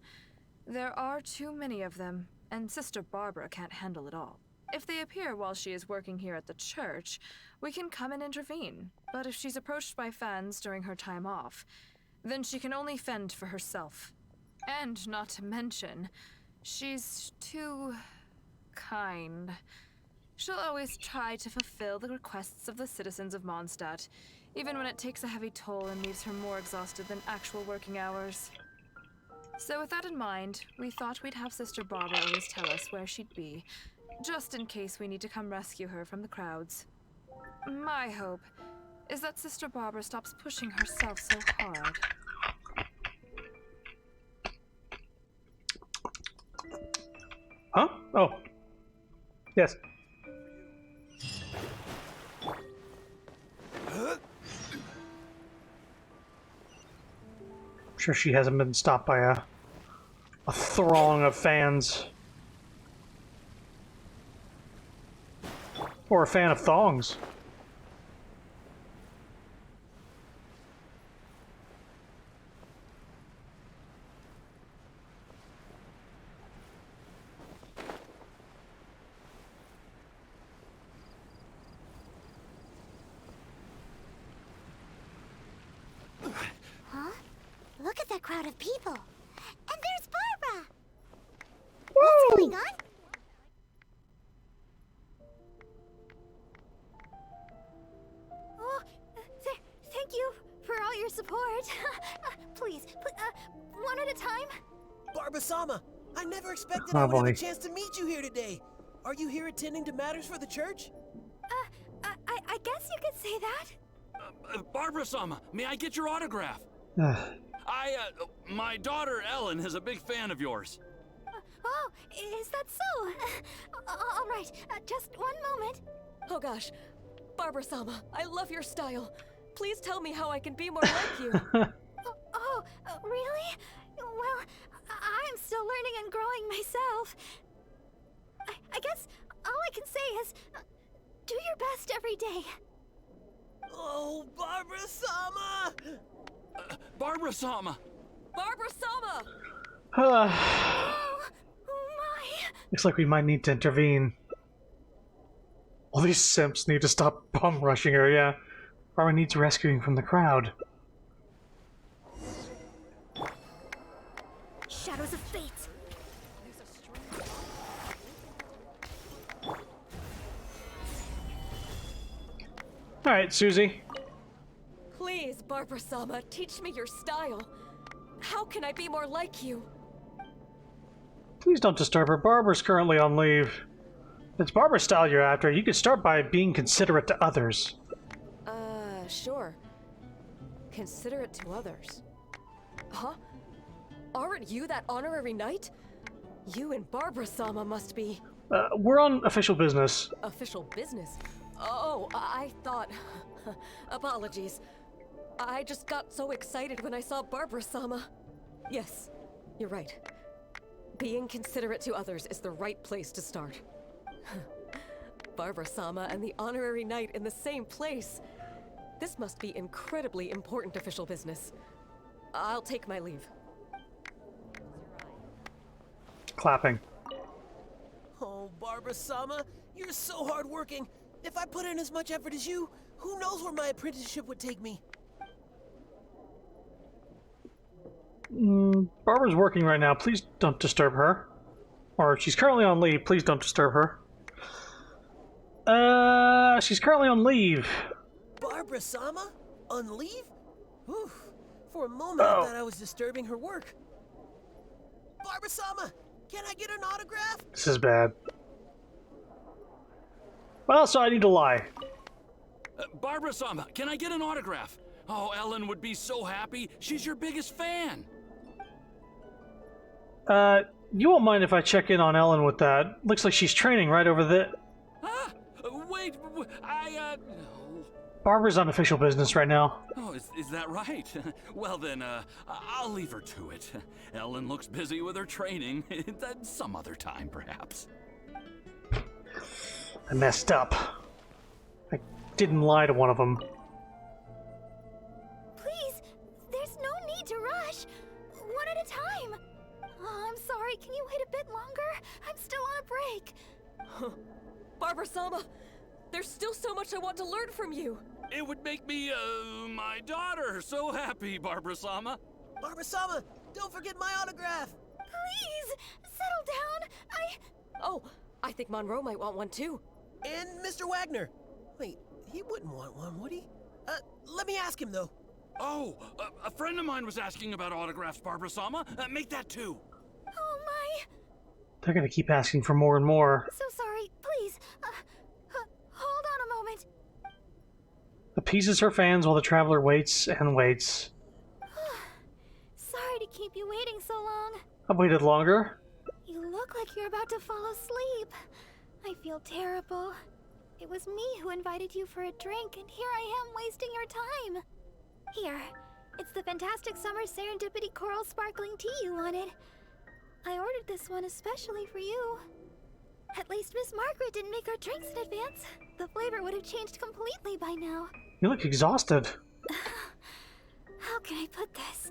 there are too many of them, and Sister Barbara can't handle it all. If they appear while she is working here at the church, we can come and intervene. But if she's approached by fans during her time off, then she can only fend for herself. And not to mention, she's too kind. She'll always try to fulfill the requests of the citizens of Mondstadt, even when it takes a heavy toll and leaves her more exhausted than actual working hours. So with that in mind, we thought we'd have Sister Barbara always tell us where she'd be, just in case we need to come rescue her from the crowds. My hope is that Sister Barbara stops pushing herself so hard. Huh? Oh. Yes. I'm sure she hasn't been stopped by a throng of fans. Or a fan of thongs. Huh? Look at that crowd of people. And there's Barbara! Woo! What's going on? Oh, thank you for all your support. Please, one at a time. Barbara-sama, I never expected Oh, I would have boy. a chance to meet you here today. Are you here attending to matters for the church? I guess you could say that. Barbara-sama, may I get your autograph? My daughter Ellen is a big fan of yours. Oh, is that so? All right, just one moment. Oh gosh, Barbara-sama, I love your style. Please tell me how I can be more like you. Really? Well, I'm still learning and growing myself. I guess all I can say is, do your best every day. Oh, Barbara-sama! Barbara-sama! Barbara-sama! Oh my! Looks like we might need to intervene. All these simps need to stop bum rushing her, yeah. Barbara needs rescuing from the crowd. Shadows of fate. Alright, Susie. Please, Barbara-sama, teach me your style. How can I be more like you? Please don't disturb her. Barbara's currently on leave. If it's Barbara's style you're after, you could start by being considerate to others. Sure. Considerate to others. Huh? Aren't you that honorary knight? You and Barbara-sama must be... We're on official business. official business? Oh, I thought... Apologies. I just got so excited when I saw Barbara-sama. Yes, you're right. Being considerate to others is the right place to start. Barbara-sama and the honorary knight in the same place. This must be incredibly important official business. I'll take my leave. Clapping. Oh, Barbara-sama, you're so hardworking. If I put in as much effort as you, who knows where my apprenticeship would take me? Barbara's working right now. Please don't disturb her. Or she's currently on leave. Please don't disturb her. She's currently on leave. Barbara-sama? On leave? Whew. For a moment, I thought I was disturbing her work. Barbara-sama, can I get an autograph? This is bad. Well, so I need to lie. Barbara-sama, can I get an autograph? Oh, Ellen would be so happy. She's your biggest fan. You won't mind if I check in on Ellen with that. Looks like she's training right over there. Ah, wait, no. Barbara's on official business right now. Oh, is that right? Well then, I'll leave her to it. Ellen looks busy with her training. Some other time, perhaps. I messed up. I didn't lie to one of them. Please, there's no need to rush. One at a time. Oh, I'm sorry. Can you wait a bit longer? I'm still on a break. Barbara-sama, there's still so much I want to learn from you. It would make me, my daughter so happy, Barbara-sama. Barbara-sama, don't forget my autograph. Please, settle down. Oh, I think Monroe might want one too. And Mr. Wagner. Wait, he wouldn't want one, would he? Let me ask him, though. Oh, a friend of mine was asking about autographs, Barbara-sama. Make that too. Oh my. They're gonna keep asking for more and more. So sorry. Please, hold on a moment. Appeases her fans while the traveler waits and waits. Sorry to keep you waiting so long. I've waited longer. You look like you're about to fall asleep. I feel terrible. It was me who invited you for a drink, and here I am wasting your time. Here, it's the fantastic summer serendipity coral sparkling tea you wanted. I ordered this one especially for you. At least Miss Margaret didn't make our drinks in advance. The flavor would have changed completely by now. You look exhausted. How can I put this?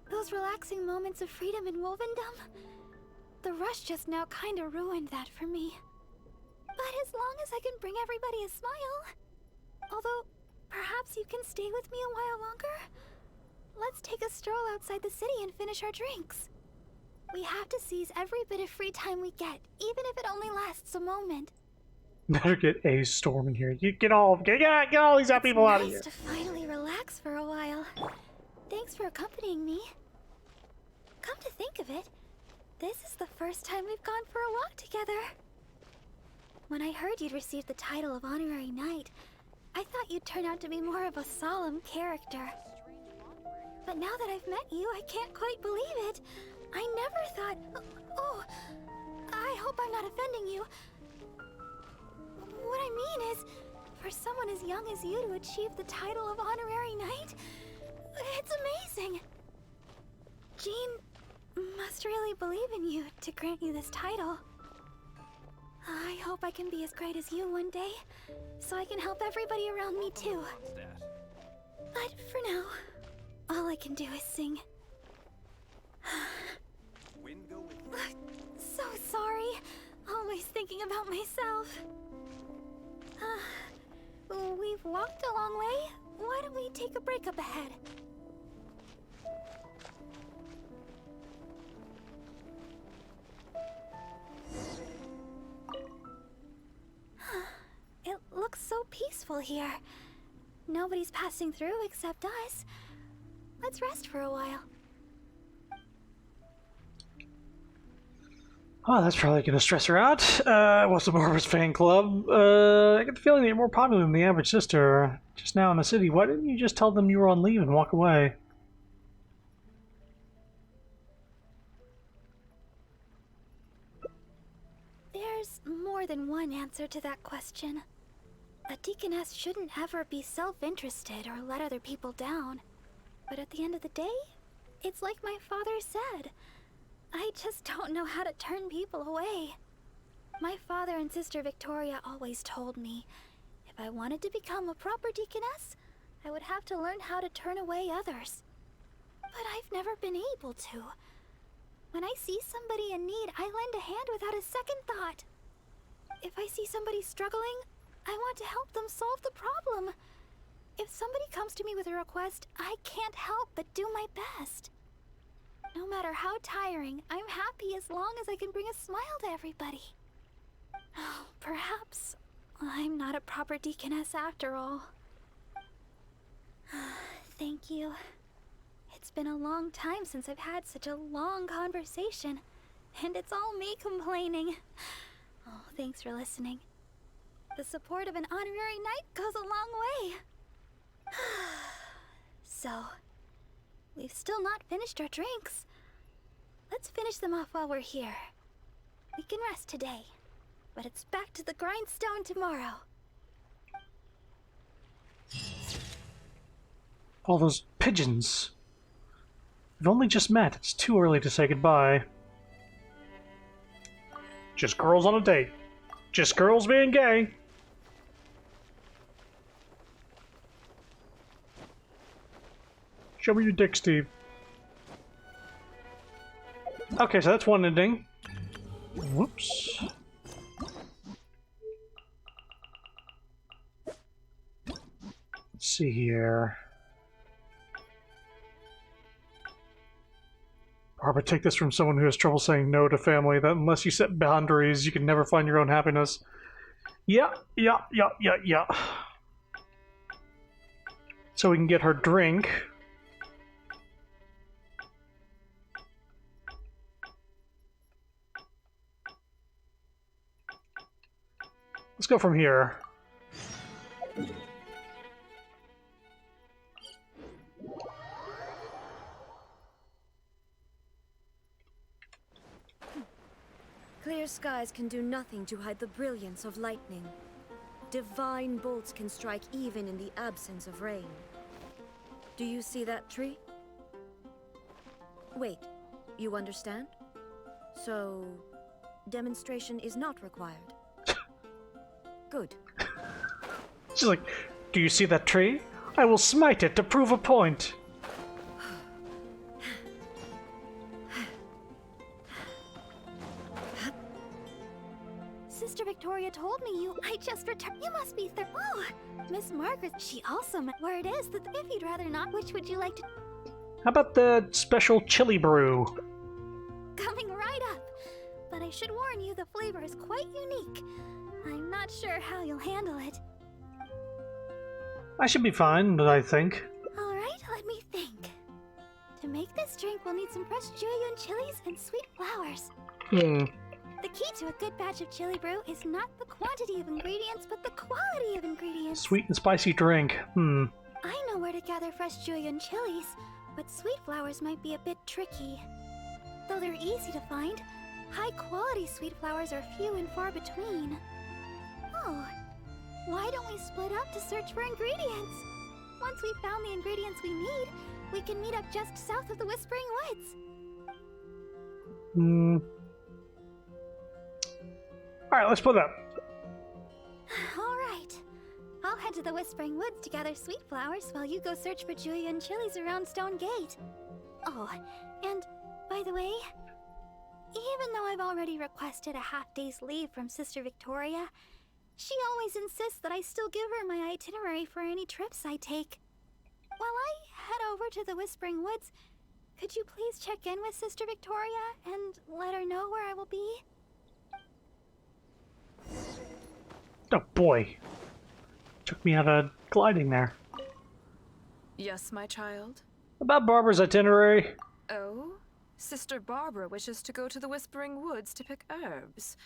Those relaxing moments of freedom in Wolvendom? The rush just now kinda ruined that for me. But as long as I can bring everybody a smile... Although, perhaps you can stay with me a while longer? Let's take a stroll outside the city and finish our drinks. We have to seize every bit of free time we get, even if it only lasts a moment. Better get a storm in here. You get all these people out of here. Nice to finally relax for a while. Thanks for accompanying me. Come to think of it, this is the first time we've gone for a walk together. When I heard you'd received the title of Honorary Knight, I thought you'd turn out to be more of a solemn character. But now that I've met you, I can't quite believe it. I never thought... Oh, I hope I'm not offending you. What I mean is, for someone as young as you to achieve the title of Honorary Knight, it's amazing. Jean must really believe in you to grant you this title. I hope I can be as great as you one day, so I can help everybody around me too. But for now, all I can do is sing. So sorry. Always thinking about myself. We've walked a long way. Why don't we take a break up ahead? It looks so peaceful here. Nobody's passing through except us. Let's rest for a while. Oh, that's probably gonna stress her out. What's the Barber's fan club? I get the feeling that you're more popular than the average sister. Just now in the city, why didn't you just tell them you were on leave and walk away? There's more than one answer to that question. A deaconess shouldn't ever be self-interested or let other people down. But at the end of the day, it's like my father said. I just don't know how to turn people away. My father and Sister Victoria always told me, if I wanted to become a proper deaconess, I would have to learn how to turn away others. But I've never been able to. When I see somebody in need, I lend a hand without a second thought. If I see somebody struggling, I want to help them solve the problem. If somebody comes to me with a request, I can't help but do my best. No matter how tiring, I'm happy as long as I can bring a smile to everybody. Oh, perhaps I'm not a proper deaconess after all. Thank you. It's been a long time since I've had such a long conversation, and it's all me complaining. Oh, thanks for listening. The support of an honorary knight goes a long way. So, we've still not finished our drinks. Let's finish them off while we're here. We can rest today, but it's back to the grindstone tomorrow. All those pigeons. We've only just met. It's too early to say goodbye. Just girls on a date. Just girls being gay. Show me your dick, Steve. Okay, so that's one ending. Whoops. Let's see here. Barbara, take this from someone who has trouble saying no to family, that unless you set boundaries, you can never find your own happiness. Yeah. So we can get her drink. Let's go from here. Clear skies can do nothing to hide the brilliance of lightning. Divine bolts can strike even in the absence of rain. Do you see that tree? Wait, you understand? So, demonstration is not required. Good. She's like, do you see that tree? I will smite it to prove a point. Sister Victoria told me I just returned. You must be Oh, Miss Margaret, she also meant where it is. If you'd rather not, which would you like to... How about the special chili brew? Coming right up. But I should warn you, the flavor is quite unique. I'm not sure how you'll handle it. I should be fine, but I think. Alright, let me think. To make this drink, we'll need some fresh julienne chilies and sweet flowers. The key to a good batch of chili brew is not the quantity of ingredients, but the quality of ingredients. Sweet and spicy drink. I know where to gather fresh julienne chilies, but sweet flowers might be a bit tricky. Though they're easy to find, High-quality sweet flowers are few and far between. Oh, why don't we split up to search for ingredients? Once we've found the ingredients we need, we can meet up just south of the Whispering Woods. Alright, let's split up. All right. I'll head to the Whispering Woods to gather sweet flowers while you go search for Julia and Chili's around Stone Gate. Oh, and by the way, even though I've already requested a half-day's leave from Sister Victoria, she always insists that I still give her my itinerary for any trips I take. While I head over to the Whispering Woods, could you please check in with Sister Victoria and let her know where I will be? Oh boy. Took me out of gliding there. Yes, my child? About Barbara's itinerary. Oh? Sister Barbara wishes to go to the Whispering Woods to pick herbs.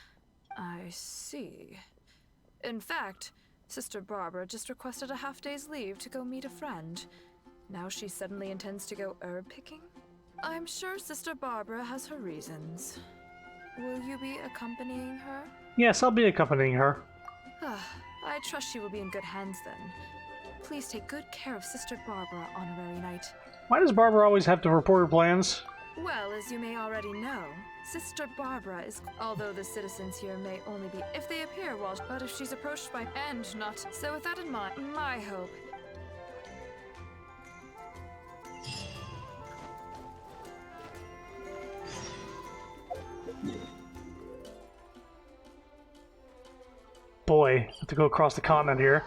I see. In fact, Sister Barbara just requested a half-day's leave to go meet a friend. Now she suddenly intends to go herb picking? I'm sure Sister Barbara has her reasons. Will you be accompanying her? Yes, I'll be accompanying her. I trust she will be in good hands then. Please take good care of Sister Barbara, Honorary Knight. Why does Barbara always have to report her plans? Well, as you may already know, Sister Barbara is... Although the citizens here may only be if they appear while... But if she's approached by... And not... So with that in mind, my hope... Boy, I have to go across the continent here.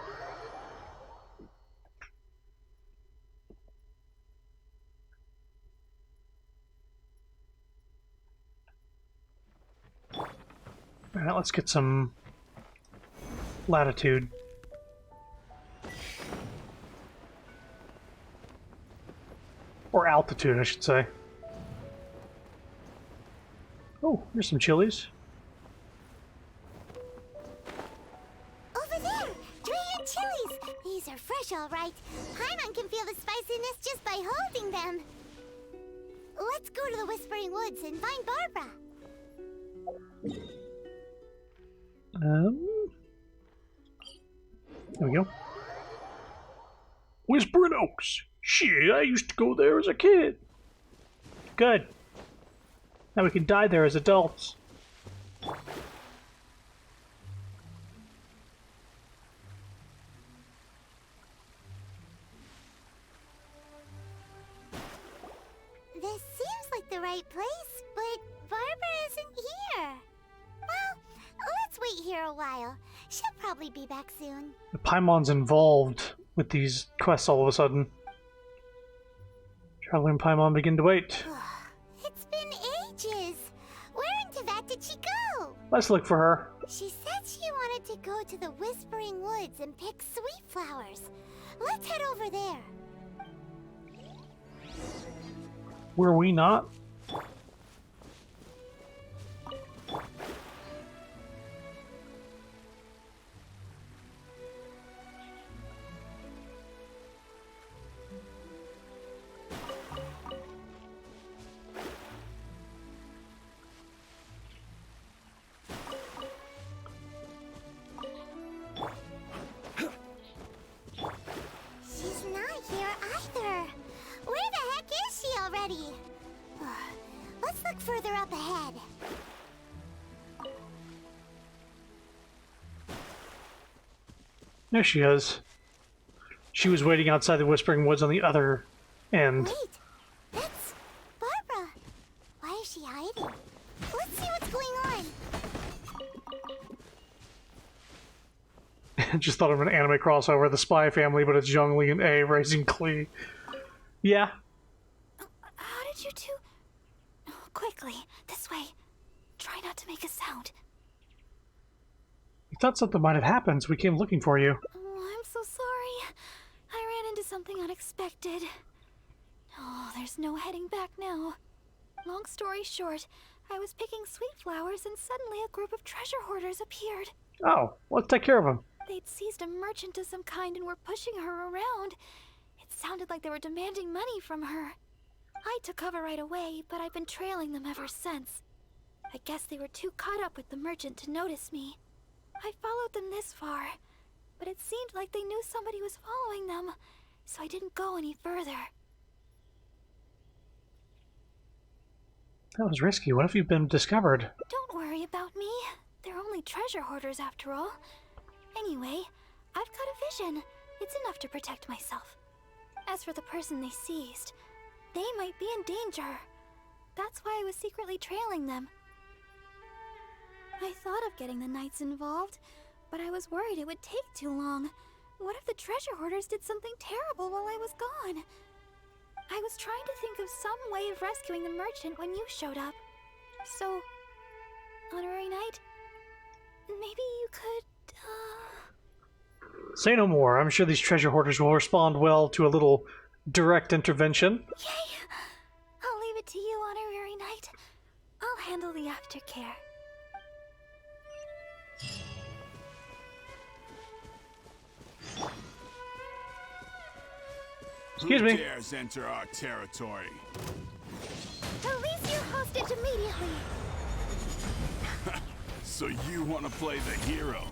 Alright, let's get some latitude. Or altitude, I should say. Oh, here's some chilies. Over there! Julia chilies! These are fresh, all right. Paimon can feel the spiciness just by holding them. Let's go to the Whispering Woods and find Barbara. There we go. Whispering Oaks. Shit, I used to go there as a kid. Good. Now we can die there as adults. This seems like the right place, but Barbara isn't here. Well, let's wait here a while. She'll probably be back soon. The Paimon's involved with these quests all of a sudden. Traveling Paimon begin to wait. It's been ages. Where in Teyvat did she go? Let's look for her. She said she wanted to go to the Whispering Woods and pick sweet flowers. Let's head over there. Were we not? She's not here either. Where the heck is she already? Let's look further up ahead. There she is. She was waiting outside the Whispering Woods on the other end. Wait, that's Barbara. Why is she hiding? Let's see what's going on. Just thought of an anime crossover, the Spy Family, but it's Zhongli and A raising Klee. Yeah. How did you two... Oh, quickly, this way. Try not to make a sound. We thought something might have happened, so we came looking for you. Oh, I'm so sorry. I ran into something unexpected. Oh, there's no heading back now. Long story short, I was picking sweet flowers and suddenly a group of treasure hoarders appeared. Oh, let's take care of him. They'd seized a merchant of some kind and were pushing her around. It sounded like they were demanding money from her. I took cover right away, but I've been trailing them ever since. I guess they were too caught up with the merchant to notice me. I followed them this far, but it seemed like they knew somebody was following them, so I didn't go any further. That was risky. What if you've been discovered? Don't worry about me. They're only treasure hoarders after all. Anyway, I've got a vision. It's enough to protect myself. As for the person they seized, they might be in danger. That's why I was secretly trailing them. I thought of getting the knights involved, but I was worried it would take too long. What if the treasure hoarders did something terrible while I was gone? I was trying to think of some way of rescuing the merchant when you showed up. So, Honorary Knight, maybe you could, Say no more. I'm sure these treasure hoarders will respond well to a little direct intervention. Yay! I'll leave it to you, Honorary Knight. I'll handle the aftercare. Excuse me. Who dares enter our territory? Release your hostage immediately. So you want to play the hero?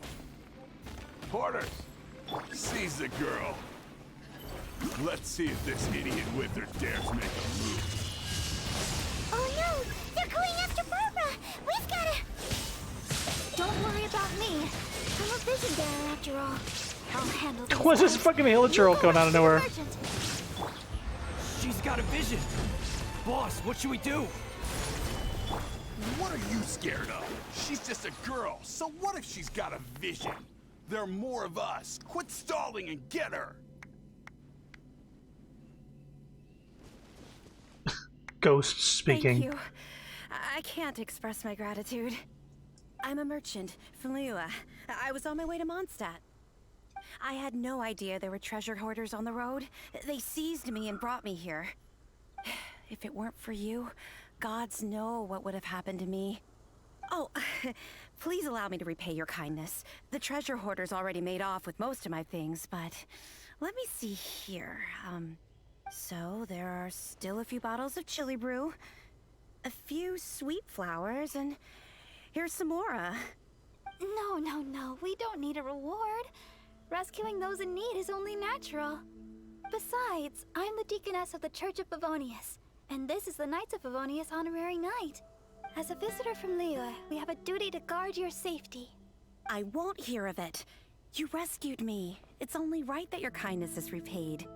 Porters, seize the girl. Let's see if this idiot with her dares make a move. Oh no! They're going after Barbara! We've gotta... Don't worry about me. I'm a vision bearer after all. I'll handle these What's this guys. fucking Hilichurl You going go out of after the nowhere? merchant. She's got a vision. Boss, what should we do? What are you scared of? She's just a girl, so what if she's got a vision? There are more of us. Quit stalling and get her! Ghost speaking. Thank you. I can't express my gratitude. I'm a merchant from Liyue. I was on my way to Mondstadt. I had no idea there were treasure hoarders on the road. They seized me and brought me here. If it weren't for you, gods know what would have happened to me. Oh, please allow me to repay your kindness. The treasure hoarders already made off with most of my things, but let me see here. So there are still a few bottles of chili brew, a few sweet flowers, and here's some more. No. We don't need a reward. Rescuing those in need is only natural. Besides, I'm the deaconess of the Church of Favonius, and this is the Knights of Favonius Honorary Knight. As a visitor from Liyue, we have a duty to guard your safety. I won't hear of it. You rescued me. It's only right that your kindness is repaid.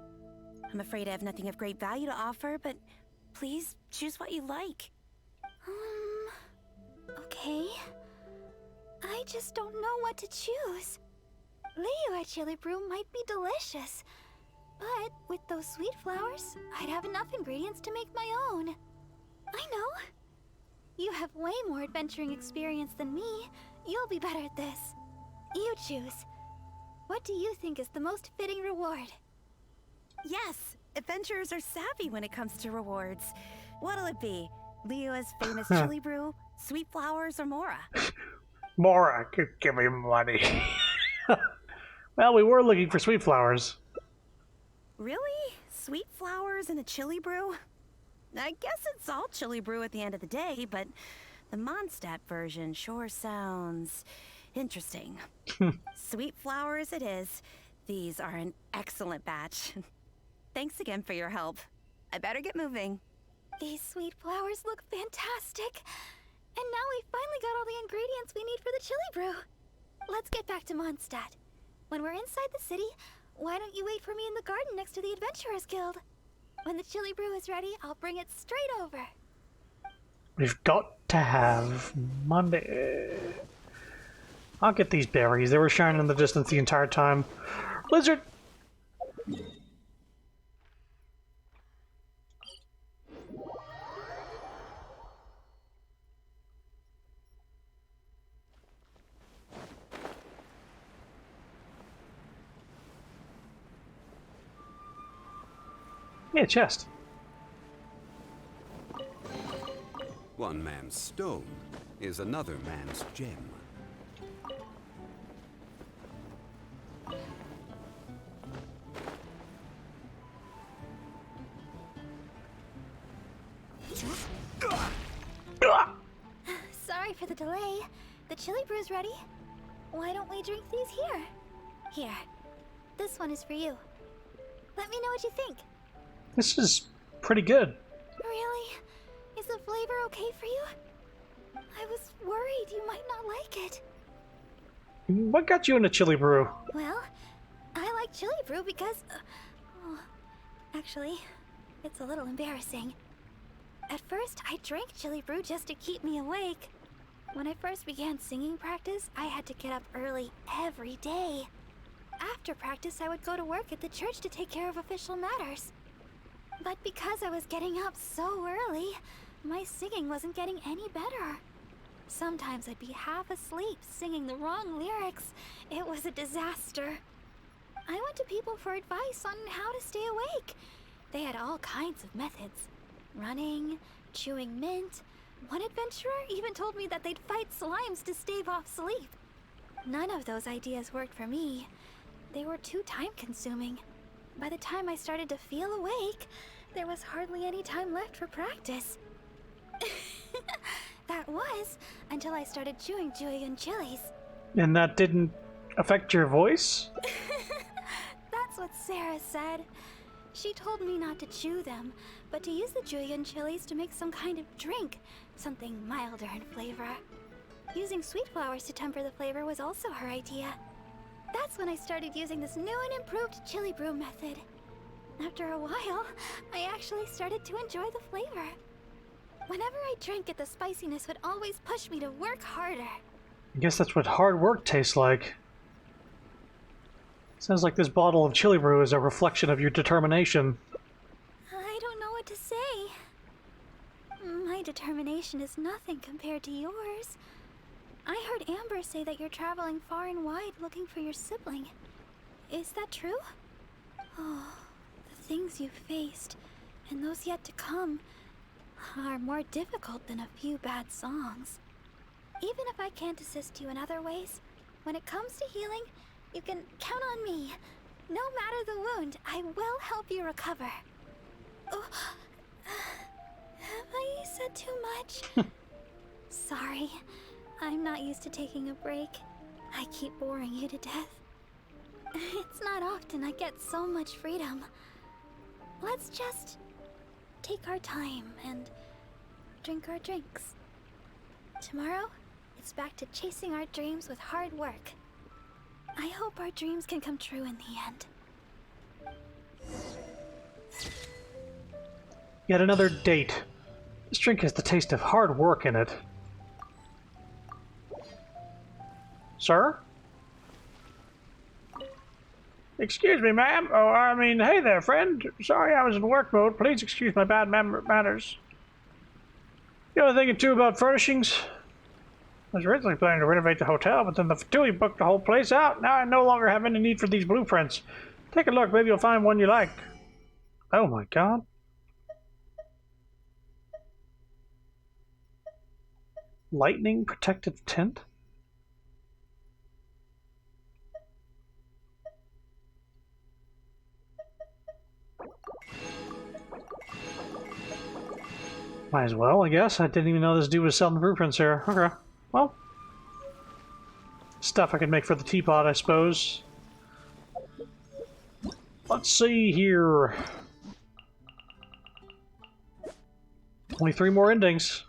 I'm afraid I have nothing of great value to offer, but please choose what you like. Okay. I just don't know what to choose. Liyue chili brew might be delicious, but with those sweet flowers, I'd have enough ingredients to make my own. I know. You have way more adventuring experience than me. You'll be better at this. You choose. What do you think is the most fitting reward? Yes, adventurers are savvy when it comes to rewards. What'll it be? Liyue's famous chili brew, sweet flowers, or Mora? Mora, give me money. Well, we were looking for sweet flowers. Really? Sweet flowers and a chili brew? I guess it's all chili brew at the end of the day, but the Mondstadt version sure sounds interesting. Sweet flowers it is. These are an excellent batch. Thanks again for your help. I better get moving. These sweet flowers look fantastic. And now we finally got all the ingredients we need for the chili brew. Let's get back to Mondstadt. When we're inside the city, why don't you wait for me in the garden next to the Adventurers Guild? When the chili brew is ready, I'll bring it straight over. We've got to have Monday. I'll get these berries. They were shining in the distance the entire time. Lizard! Yeah, chest. One man's stone is another man's gem. Sorry the delay. The chili brew's ready. Why don't we drink these here? Here. This one is for you. Let me know what you think. This is pretty good. Really? Is the flavor okay for you? I was worried you might not like it. What got you into chili brew? Well, I like chili brew because... oh, actually, it's a little embarrassing. At first, I drank chili brew just to keep me awake. When I first began singing practice, I had to get up early every day. After practice, I would go to work at the church to take care of official matters. But because I was getting up so early, my singing wasn't getting any better. Sometimes I'd be half asleep singing the wrong lyrics. It was a disaster. I went to people for advice on how to stay awake. They had all kinds of methods. Running, chewing mint. One adventurer even told me that they'd fight slimes to stave off sleep. None of those ideas worked for me. They were too time-consuming. By the time I started to feel awake, there was hardly any time left for practice. That was until I started chewing julienne chilies. And that didn't affect your voice? That's what Sarah said. She told me not to chew them, but to use the julienne chilies to make some kind of drink, something milder in flavor. Using sweet flowers to temper the flavor was also her idea. That's when I started using this new and improved chili brew method. After a while, I actually started to enjoy the flavor. Whenever I drank it, the spiciness would always push me to work harder. I guess that's what hard work tastes like. Sounds like this bottle of chili brew is a reflection of your determination. I don't know what to say. My determination is nothing compared to yours. I heard Amber say that you're traveling far and wide looking for your sibling. Is that true? Oh, the things you've faced, and those yet to come, are more difficult than a few bad songs. Even if I can't assist you in other ways, when it comes to healing, you can count on me. No matter the wound, I will help you recover. Oh, have I said too much? Sorry, I'm not used to taking a break. I keep boring you to death. It's not often I get so much freedom. Let's just take our time and drink our drinks. Tomorrow, it's back to chasing our dreams with hard work. I hope our dreams can come true in the end. Yet another date. This drink has the taste of hard work in it. Sir? Excuse me, ma'am. Oh, I mean, hey there, friend. Sorry I was in work mode. Please excuse my bad manners. You know anything too about furnishings? I was originally planning to renovate the hotel, but then the Fatui booked the whole place out. Now I no longer have any need for these blueprints. Take a look. Maybe you'll find one you like. Oh my god. Lightning protective tint? Might as well, I guess. I didn't even know this dude was selling blueprints here. Okay. Well. Stuff I could make for the teapot, I suppose. Let's see here. Only 3 more endings.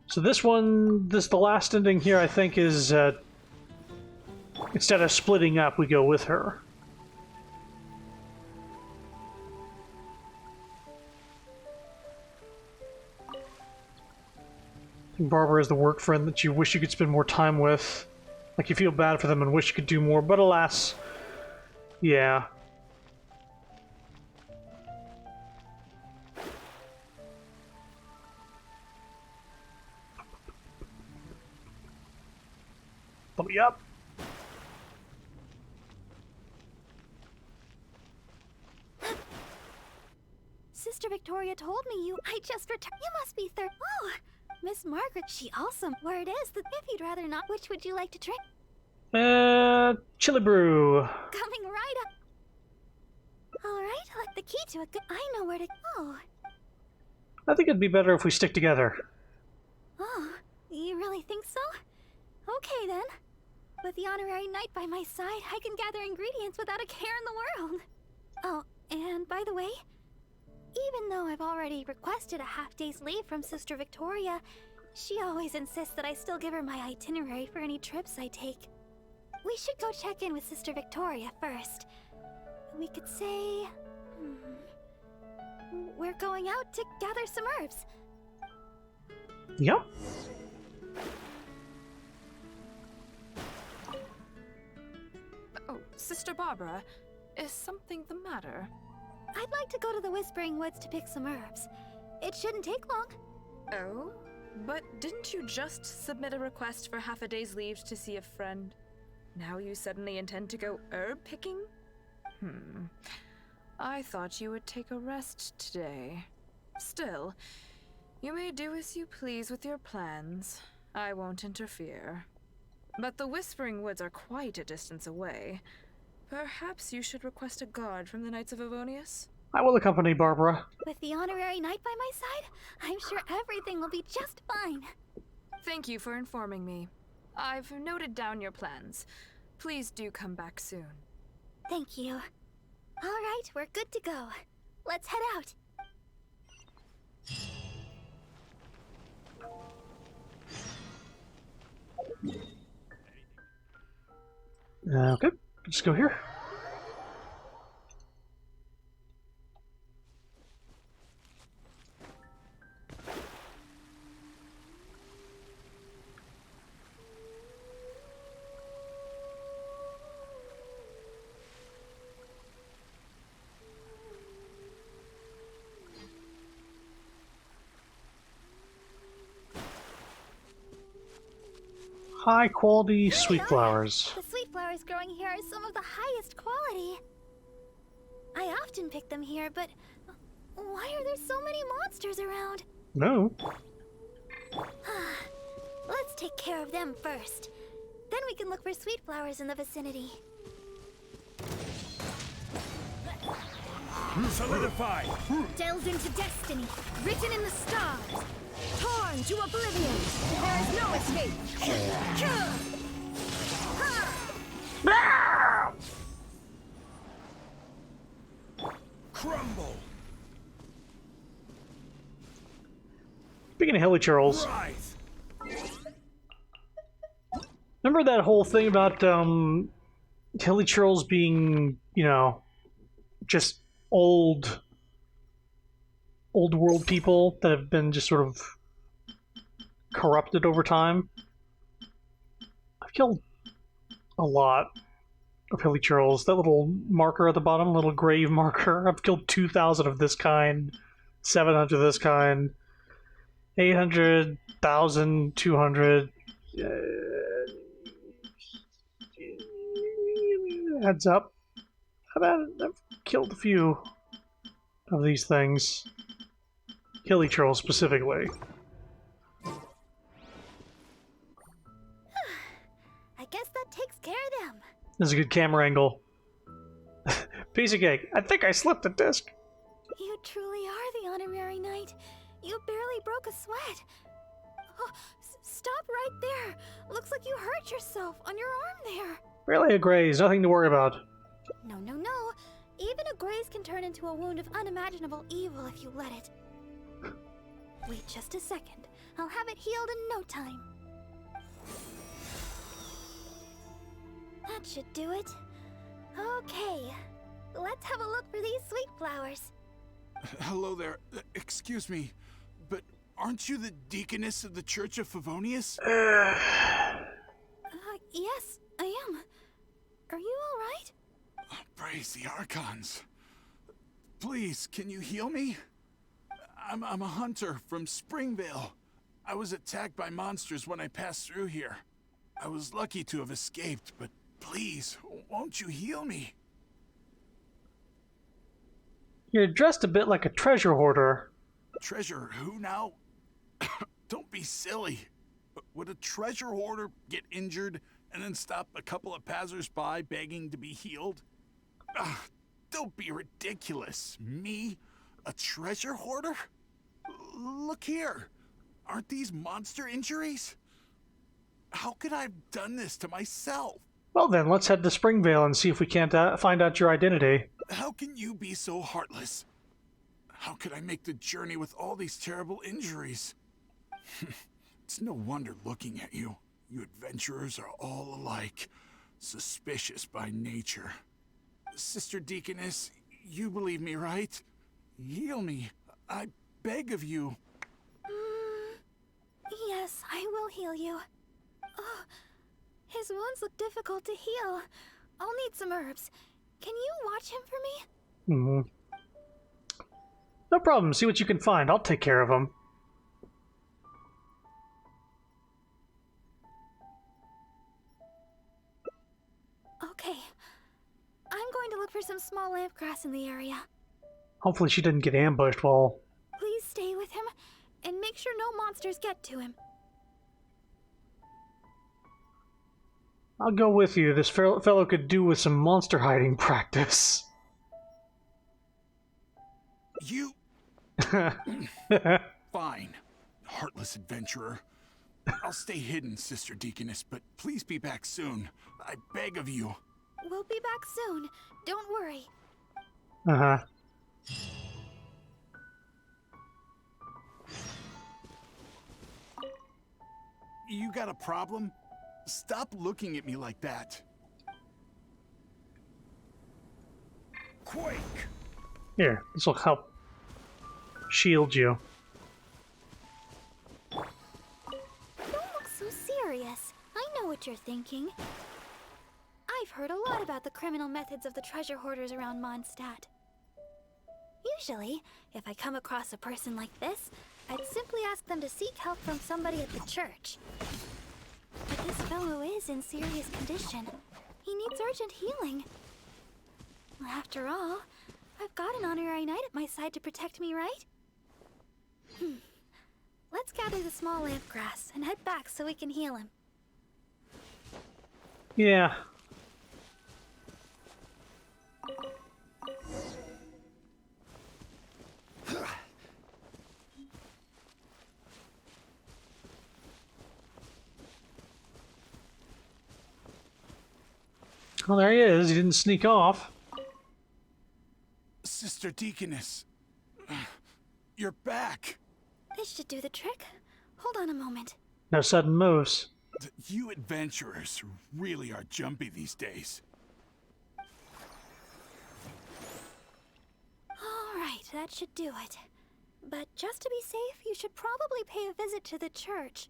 So this one, the last ending here, I think is, instead of splitting up, we go with her. Barbara is the work friend that you wish you could spend more time with. Like you feel bad for them and wish you could do more, but alas, yeah. Let me up. Sister Victoria told me I just returned. You must be third. Oh, Miss Margaret, she also. Where it is, if you'd rather not, which would you like to drink? Chili brew. Coming right up. All right, let the key to it. I know where to go. I think it'd be better if we stick together. Oh, you really think so? Okay then. With the honorary knight by my side, I can gather ingredients without a care in the world. Oh, and by the way, even though I've already requested a half-day's leave from Sister Victoria, she always insists that I still give her my itinerary for any trips I take. We should go check in with Sister Victoria first. We could say... we're going out to gather some herbs. Yep. Oh, Sister Barbara, is something the matter? I'd like to go to the Whispering Woods to pick some herbs. It shouldn't take long. Oh? But didn't you just submit a request for half a day's leave to see a friend? Now you suddenly intend to go herb picking? I thought you would take a rest today. Still, you may do as you please with your plans. I won't interfere. But the Whispering Woods are quite a distance away. Perhaps you should request a guard from the Knights of Avonius? I will accompany Barbara. With the honorary knight by my side, I'm sure everything will be just fine. Thank you for informing me. I've noted down your plans. Please do come back soon. Thank you. All right, we're good to go. Let's head out. Okay, let's go here. High quality sweet flowers. The sweet flowers growing here are some of the highest quality. I often pick them here, but why are there so many monsters around? No. Let's take care of them first. Then we can look for sweet flowers in the vicinity. Solidify! Delved into destiny, written in the stars, torn to oblivion. There is no escape. Crumble! Speaking of Hilly Churls, Rise! remember that whole thing about Hilly Churls being, you know, just old world people that have been just sort of corrupted over time? I've killed a lot of Hilly Churls. That little marker at the bottom, little grave marker. I've killed 2,000 of this kind, 700 of this kind, 800,000, 200. Heads up. I've killed a few of these things. Hilly Churls specifically. I guess that takes care of them. This is a good camera angle. Piece of cake. I think I slipped a disc. You truly are the honorary knight. You barely broke a sweat. Oh, stop right there. Looks like you hurt yourself on your arm there. Really a graze, nothing to worry about. No, no, no. Even a graze can turn into a wound of unimaginable evil if you let it. Wait just a second. I'll have it healed in no time. That should do it. Okay. Let's have a look for these sweet flowers. Hello there. Excuse me, but aren't you the deaconess of the Church of Favonius? Yes, I am. Are you all right? Praise the Archons. Please, can you heal me? I'm a hunter from Springvale. I was attacked by monsters when I passed through here. I was lucky to have escaped, but please, won't you heal me? You're dressed a bit like a treasure hoarder. Treasure who now? Don't be silly. Would a treasure hoarder get injured and then stop a couple of passers-by begging to be healed? Don't be ridiculous. Me? A treasure hoarder? Look here. Aren't these monster injuries? How could I have done this to myself? Well then, let's head to Springvale and see if we can't find out your identity. How can you be so heartless? How could I make the journey with all these terrible injuries? It's no wonder looking at you. You adventurers are all alike, suspicious by nature. Sister Deaconess, you believe me, right? Heal me. I beg of you. Yes, I will heal you. Oh, his wounds look difficult to heal. I'll need some herbs. Can you watch him for me? No problem. See what you can find. I'll take care of him. Okay. I'm going to look for some small lamp grass in the area. Hopefully she didn't get ambushed while... Please stay with him, and make sure no monsters get to him. I'll go with you. This fellow could do with some monster hiding practice. You... Fine, heartless adventurer. I'll stay hidden, Sister Deaconess, but please be back soon. I beg of you. We'll be back soon. Don't worry. Uh-huh. You got a problem? Stop looking at me like that. Quake! Here, this will help shield you. Don't look so serious. I know what you're thinking. I've heard a lot about the criminal methods of the treasure hoarders around Mondstadt. Usually, if I come across a person like this, I'd simply ask them to seek help from somebody at the church. But this fellow is in serious condition. He needs urgent healing. After all, I've got an honorary knight at my side to protect me, right? Let's gather the small lamp grass and head back so we can heal him. Yeah. Well, there he is. He didn't sneak off. Sister Deaconess, you're back. This should do the trick. Hold on a moment. No sudden moves. You adventurers really are jumpy these days. All right, that should do it. But just to be safe, you should probably pay a visit to the church.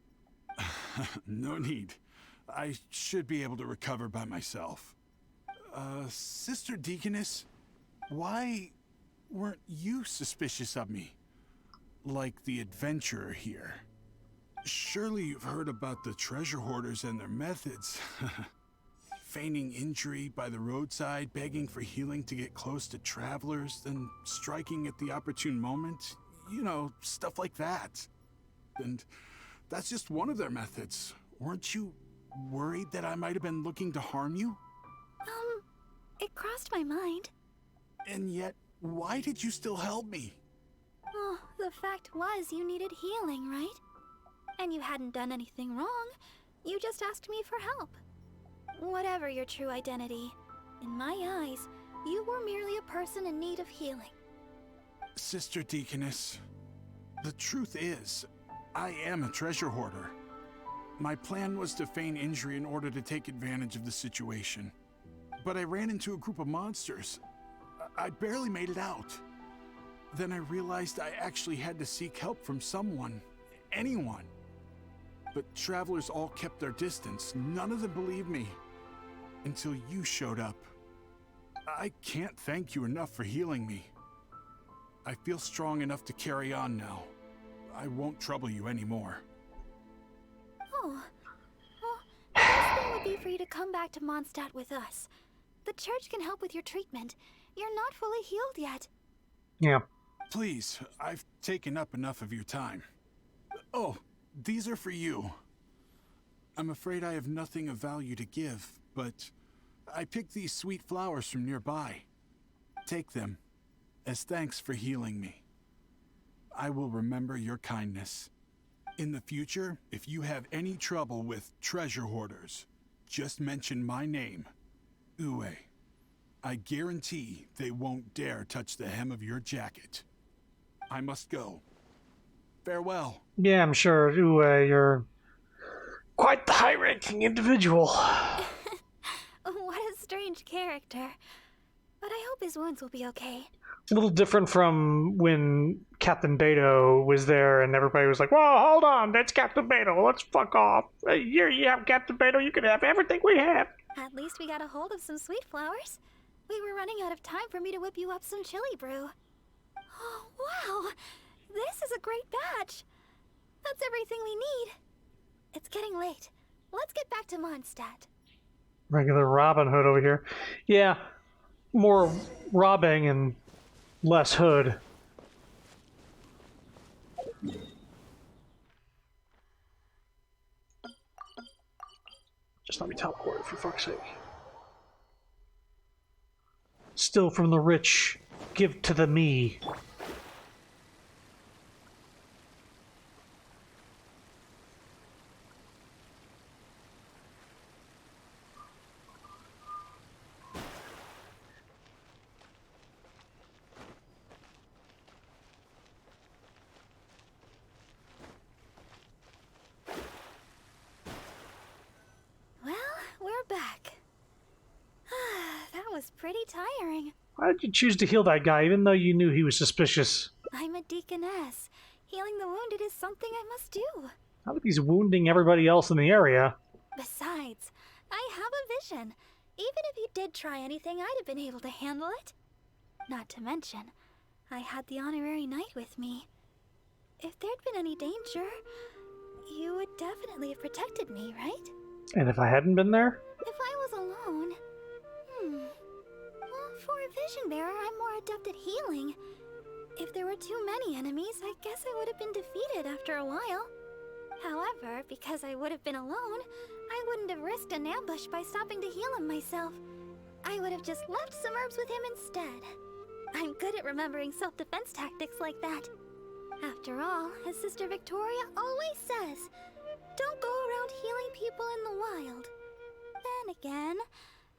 No need. I should be able to recover by myself. Sister Deaconess, why weren't you suspicious of me? Like the adventurer here. Surely you've heard about the treasure hoarders and their methods. Feigning injury by the roadside, begging for healing to get close to travelers, then striking at the opportune moment. You know, stuff like that. And that's just one of their methods. Weren't you worried that I might have been looking to harm you? It crossed my mind. And yet, why did you still help me? Oh, the fact was you needed healing, right? And you hadn't done anything wrong. You just asked me for help. Whatever your true identity, in my eyes, you were merely a person in need of healing. Sister Deaconess, the truth is, I am a treasure hoarder. My plan was to feign injury in order to take advantage of the situation. But I ran into a group of monsters. I barely made it out. Then I realized I actually had to seek help from someone, anyone. But travelers all kept their distance. None of them believed me. Until you showed up. I can't thank you enough for healing me. I feel strong enough to carry on now. I won't trouble you anymore. Oh, well, the best thing would be for you to come back to Mondstadt with us. The church can help with your treatment. You're not fully healed yet. Yeah. Please, I've taken up enough of your time. Oh, these are for you. I'm afraid I have nothing of value to give, but I picked these sweet flowers from nearby. Take them, as thanks for healing me. I will remember your kindness. In the future, if you have any trouble with treasure hoarders, just mention my name, Ue. I guarantee they won't dare touch the hem of your jacket. I must go. Farewell. Yeah, I'm sure. Ue, you're quite the high-ranking individual. What a strange character. But I hope his wounds will be okay. It's a little different from when Captain Beto was there and everybody was like, whoa, hold on, that's Captain Beto, let's fuck off. Here you have Captain Beto, you can have everything we have. At least we got a hold of some sweet flowers. We were running out of time for me to whip you up some chili brew. Oh, wow! This is a great batch. That's everything we need. It's getting late. Let's get back to Mondstadt. Regular Robin Hood over here. Yeah, more robbing and less Hood. Just let me teleport, for fuck's sake. Still from the rich, give to the me. Pretty tiring. Why did you choose to heal that guy, even though you knew he was suspicious? I'm a deaconess. Healing the wounded is something I must do. Not like he's wounding everybody else in the area. Besides, I have a vision. Even if he did try anything, I'd have been able to handle it. Not to mention, I had the honorary knight with me. If there'd been any danger, you would definitely have protected me, right? And if I hadn't been there? If I was alone... Well, for a vision bearer, I'm more adept at healing. If there were too many enemies, I guess I would have been defeated after a while. However, because I would have been alone, I wouldn't have risked an ambush by stopping to heal him myself. I would have just left some herbs with him instead. I'm good at remembering self-defense tactics like that. After all, as Sister Victoria always says, don't go around healing people in the wild. Then again,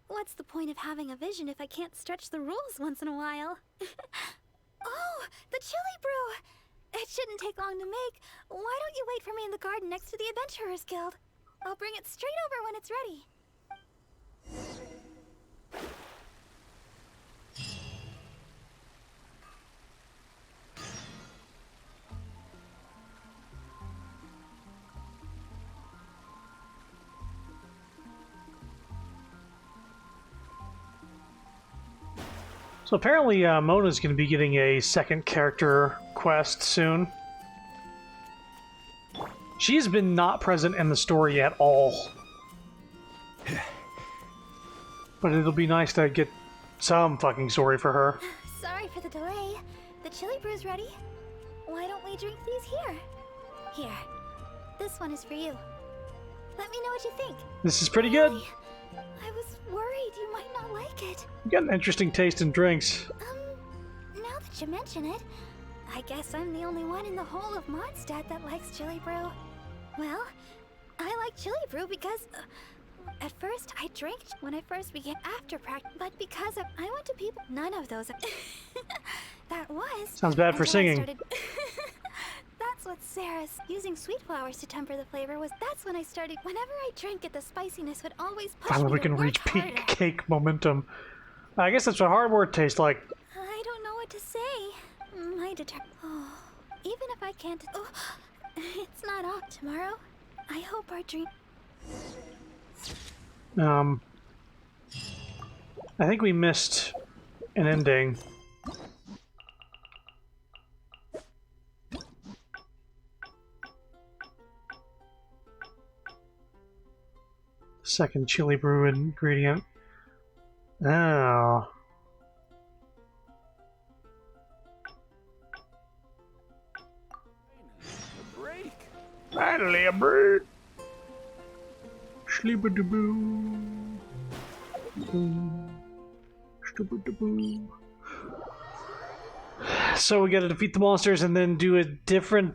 what's the point of having a vision if I can't stretch the rules once in a while? Oh, the chili brew! It shouldn't take long to make. Why don't you wait for me in the garden next to the Adventurers Guild? I'll bring it straight over when it's ready. So apparently Mona's going to be getting a second character quest soon. She's been not present in the story at all. But it'll be nice to get some fucking story for her. Sorry for the delay. The chili brew's ready. Why don't we drink these here? Here. This one is for you. Let me know what you think. This is pretty good. I was worried you might not like it. You got an interesting taste in drinks. Now that you mention it, I guess I'm the only one in the whole of Mondstadt that likes chili brew. Well, I like chili brew because... at first, I drank when I first began after practice, but because I went to people... None of those... that was... Sounds bad for singing. That's what Sarah's using sweet flowers to temper the flavor was. That's when I started. Whenever I drank it, the spiciness would always push Finally, me we to can work reach peak harder. cake momentum. I guess that's what hard work tastes like. I don't know what to say. My Oh, even if I can't... Oh, it's not off tomorrow. I hope our dream... I think we missed an ending. Second chili brew ingredient. Oh. A break. Finally a break. Sleep-a-doo-boo. Sleep-a-doo-boo. So we gotta defeat the monsters and then do a different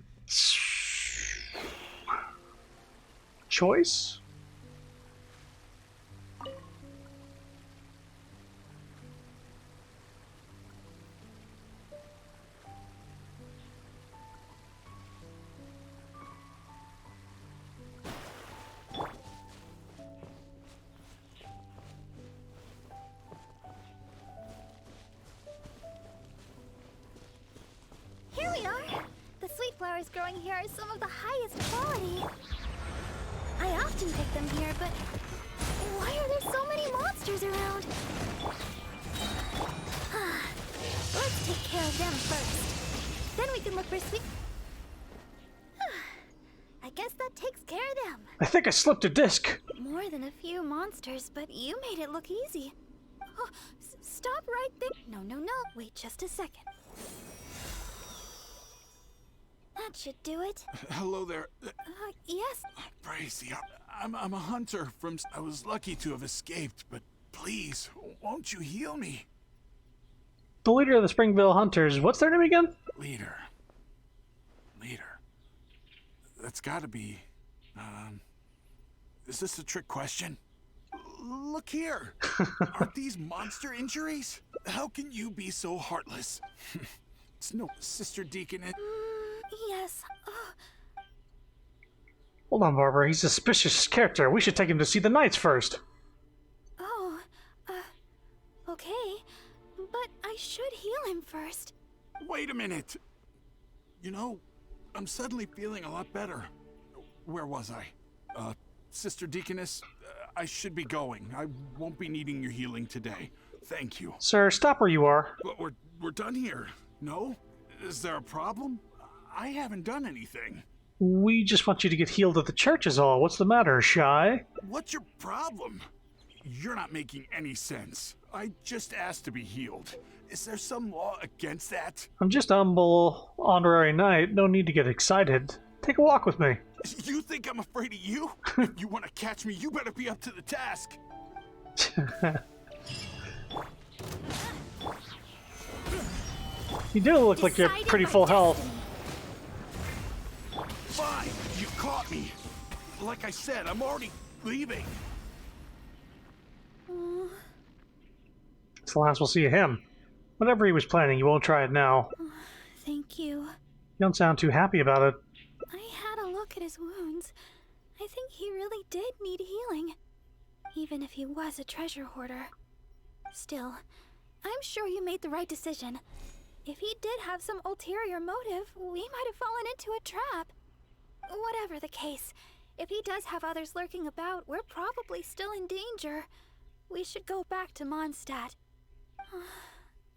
choice? Here we are! The sweet flowers growing here are some of the highest quality. I often pick them here, but why are there so many monsters around? Let's take care of them first. Then we can look for sweet... I guess that takes care of them. I think I slipped a disc. More than a few monsters, but you made it look easy. Oh, stop right there. No. Wait just a second. That should do it. Hello there. Yes. Bracy, I'm a hunter from... I was lucky to have escaped, but please, won't you heal me? The leader of the Springville Hunters. What's their name again? Leader. That's gotta be... is this a trick question? Look here. Aren't these monster injuries? How can you be so heartless? It's no Sister Deaconess. Yes. Hold on, Barbara. He's a suspicious character. We should take him to see the knights first. Okay. But I should heal him first. Wait a minute. You know, I'm suddenly feeling a lot better. Where was I? Sister Deaconess, I should be going. I won't be needing your healing today. Thank you. Sir, stop where you are. But we're done here. No? Is there a problem? I haven't done anything. We just want you to get healed at the church is all. What's the matter, Shy? What's your problem? You're not making any sense. I just asked to be healed. Is there some law against that? I'm just humble honorary knight. No need to get excited. Take a walk with me. You think I'm afraid of you? If you want to catch me, you better be up to the task. You do look like you're pretty full health. Fine, you caught me. Like I said, I'm already leaving. It's the last we'll see of him. Whatever he was planning, you won't try it now. Thank you. You don't sound too happy about it. I had a look at his wounds. I think he really did need healing. Even if he was a treasure hoarder. Still, I'm sure you made the right decision. If he did have some ulterior motive, we might have fallen into a trap. Whatever the case, if he does have others lurking about, we're probably still in danger. We should go back to Mondstadt.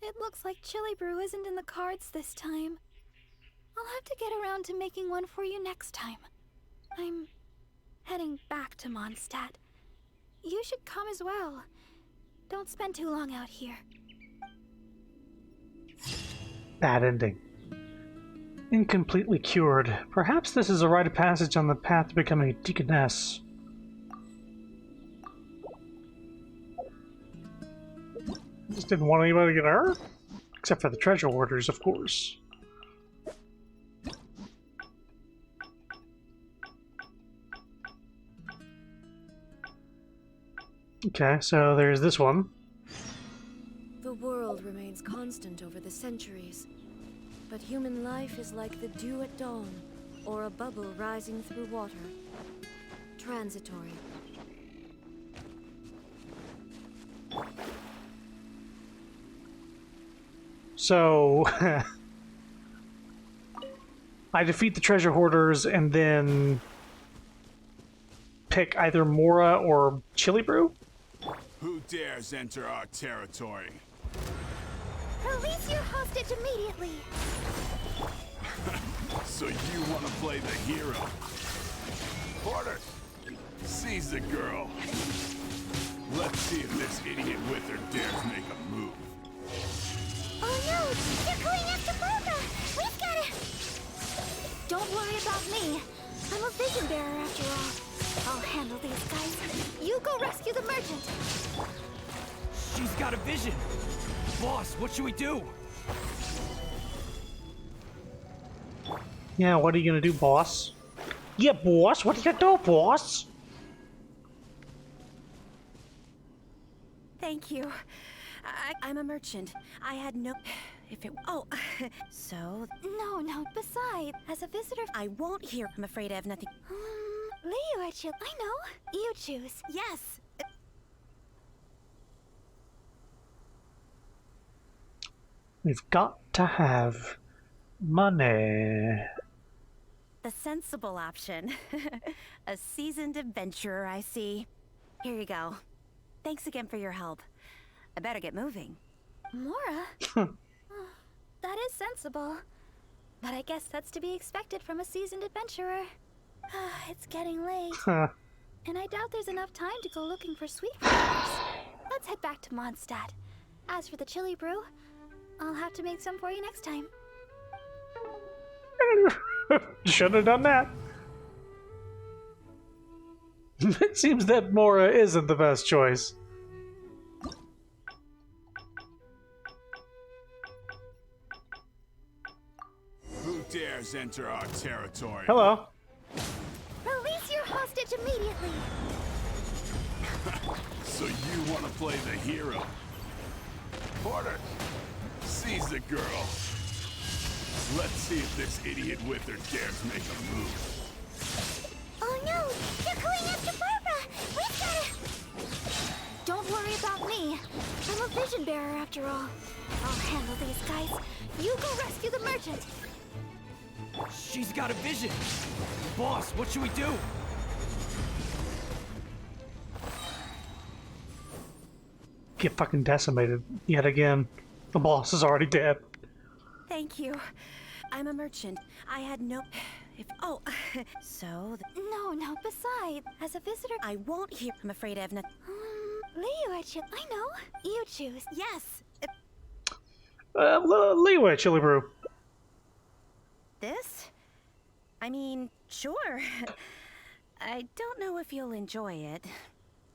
It looks like chili brew isn't in the cards this time. I'll have to get around to making one for you next time. I'm heading back to Mondstadt. You should come as well. Don't spend too long out here. Bad ending. Incompletely cured. Perhaps this is a rite of passage on the path to becoming a deaconess. Just didn't want anybody to get hurt? Except for the treasure hoarders, of course. Okay, so there's this one. The world remains constant over the centuries, but human life is like the dew at dawn, or a bubble rising through water. Transitory. So, I defeat the treasure hoarders and then pick either Mora or Chili Brew? Who dares enter our territory? Release your hostage immediately! So you want to play the hero? Porter, seize the girl. Let's see if this idiot with her dares make a move. Oh no! They're going after Barbara! We've gotta... Don't worry about me. I'm a vision bearer after all. I'll handle these guys. You go rescue the merchant. She's got a vision. Boss, what should we do? Yeah, what are you gonna do, boss? Yeah, boss, what are you gonna do, boss? Thank you. I'm a merchant. I had no... If it... Oh, so... No, besides, as a visitor... I won't hear. I'm afraid I have nothing... Leo, I know. You choose. Yes! We've got to have money. The sensible option. A seasoned adventurer, I see. Here you go. Thanks again for your help. I better get moving. Mora? That is sensible. But I guess that's to be expected from a seasoned adventurer. It's getting late. And I doubt there's enough time to go looking for sweet flowers. Let's head back to Mondstadt. As for the chili brew, I'll have to make some for you next time. Should have done that. It seems that Mora isn't the best choice. Who dares enter our territory? Hello. Release your hostage immediately! So you want to play the hero? Porter, seize the girl. Let's see if this idiot with her dares make a move. Oh no! They're going after Barbara! We've gotta... Don't worry about me. I'm a vision bearer after all. I'll handle these guys. You go rescue the merchant. She's got a vision! Boss, what should we do? Get fucking decimated yet again. The boss is already dead. Thank you. I'm a merchant. I had no... If... Oh, so... No, besides, as a visitor... I won't hear... I'm afraid I have nothing... Leo, I know. You choose. Yes! Leeway, chili brew. This? I mean, sure. I don't know if you'll enjoy it.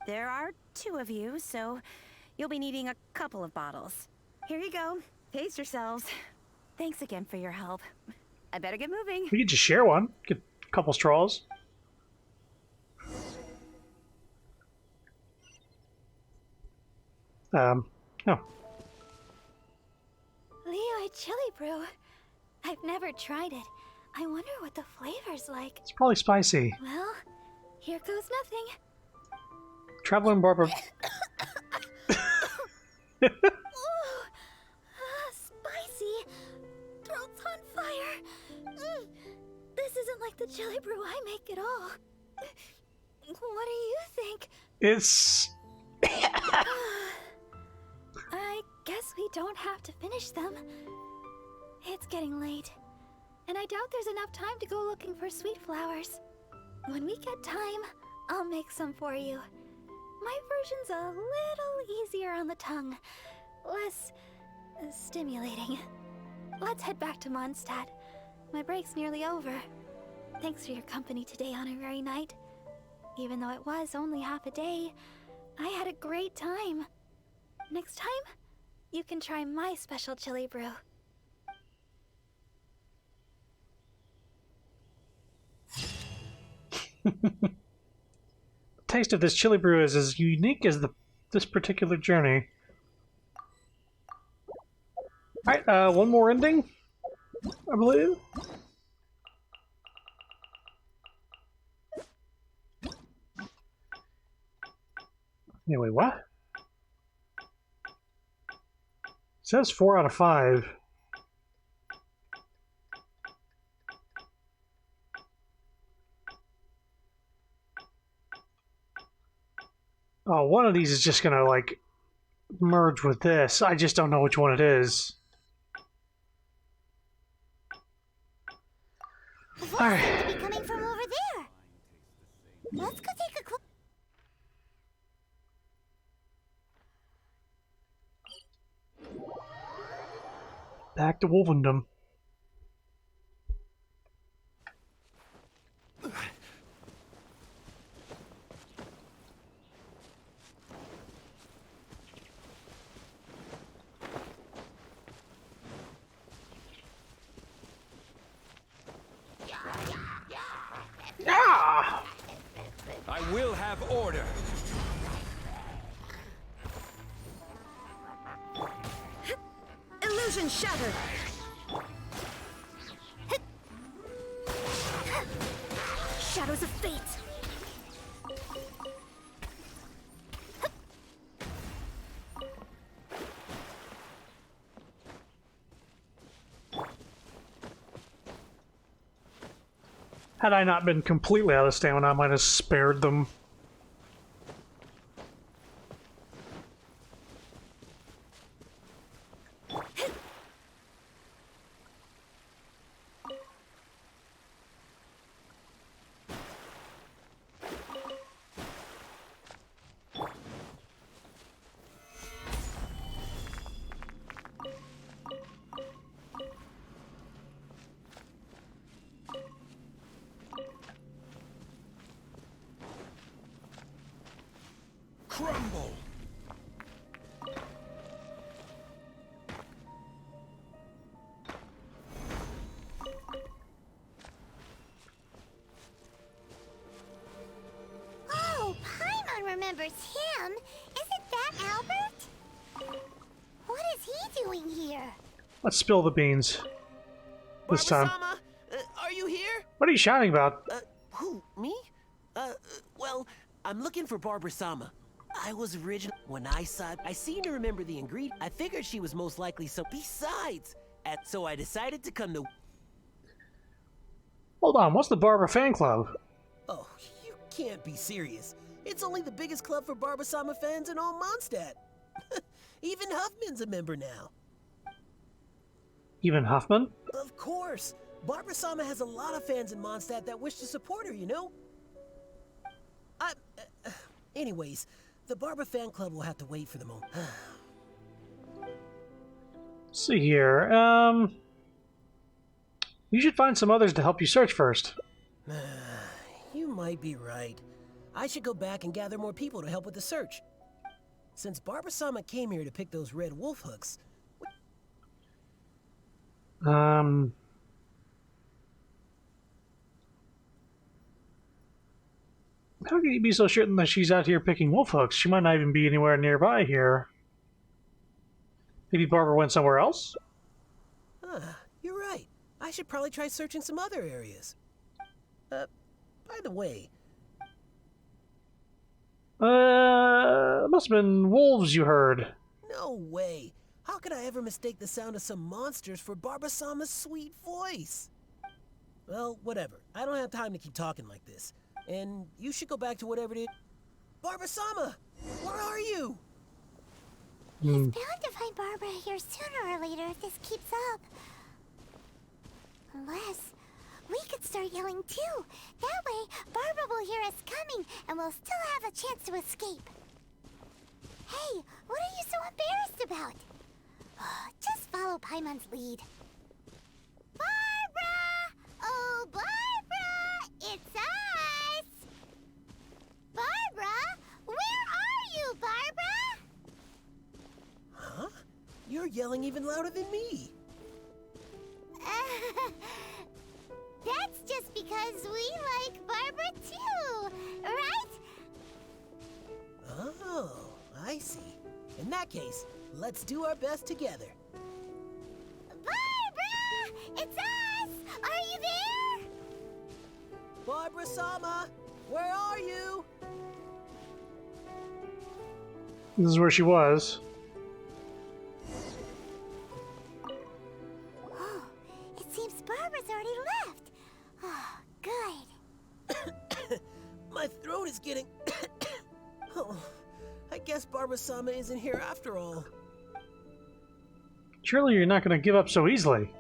There are 2 of you, so you'll be needing a couple of bottles. Here you go. Pace yourselves. Thanks again for your help. I better get moving. We could just share one. Get a couple straws. Oh. Leo chili brew. I've never tried it. I wonder what the flavor's like. It's probably spicy. Well, here goes nothing. Traveling Barbara. Ooh, spicy. Throat's on fire. This isn't like the chili brew I make at all. What do you think? It's... I guess we don't have to finish them. It's getting late, and I doubt there's enough time to go looking for sweet flowers. When we get time, I'll make some for you. My version's a little easier on the tongue, less stimulating. Let's head back to Mondstadt. My break's nearly over. Thanks for your company today, Honorary Knight. Even though it was only half a day, I had a great time. Next time, you can try my special chili brew. The taste of this chili brew is as unique as this particular journey. Alright, one more ending, I believe. Anyway, what? It says 4 out of 5. Oh, one of these is just gonna, like, merge with this. I just don't know which one it is. Voice seems to be coming from over there. Let's go take a quick... Back to Wolvendom. order. Illusion shattered. Shadows of fate. Had I not been completely out of stamina, I might have spared them. Crumble. Oh, Paimon remembers him. Isn't that Albert? What is he doing here? Let's spill the beans. This time. Barbara-sama, are you here? What are you shouting about? Who, me? Well, I'm looking for Barbara-sama. I was original when I saw it. I seem to remember the ingredient. I figured she was most likely so. Besides, so I decided to come to. Hold on, what's the Barber fan club? Oh, you can't be serious. It's only the biggest club for Barbara-sama fans in all Mondstadt. Even Huffman's a member now. Even Huffman? Of course. Barbara-sama has a lot of fans in Mondstadt that wish to support her, you know? Anyways, the Barbara fan club will have to wait for the moment. See here, you should find some others to help you search first. You might be right. I should go back and gather more people to help with the search. Since Barbara-sama came here to pick those red wolf hooks... How can you be so certain that she's out here picking wolf hooks? She might not even be anywhere nearby here. Maybe Barbara went somewhere else? You're right. I should probably try searching some other areas. By the way... Must have been wolves you heard. No way. How could I ever mistake the sound of some monsters for Barbara-sama's sweet voice? Well, whatever. I don't have time to keep talking like this. And you should go back to whatever it is. Barbara-sama! Where are you? He's bound to find Barbara here sooner or later if this keeps up. Unless we could start yelling too. That way, Barbara will hear us coming and we'll still have a chance to escape. Hey, what are you so embarrassed about? Just follow Paimon's lead. Barbara! Oh, Barbara! It's us! Barbara? Where are you, Barbara? Huh? You're yelling even louder than me. That's just because we like Barbara too, right? Oh, I see. In that case, let's do our best together. Barbara! It's us! Are you there? Barbara-sama, where are you? This is where she was. Oh, it seems Barbara's already left. Oh, good. My throat is getting... Oh, I guess Barbara-sama isn't here after all. Surely you're not going to give up so easily.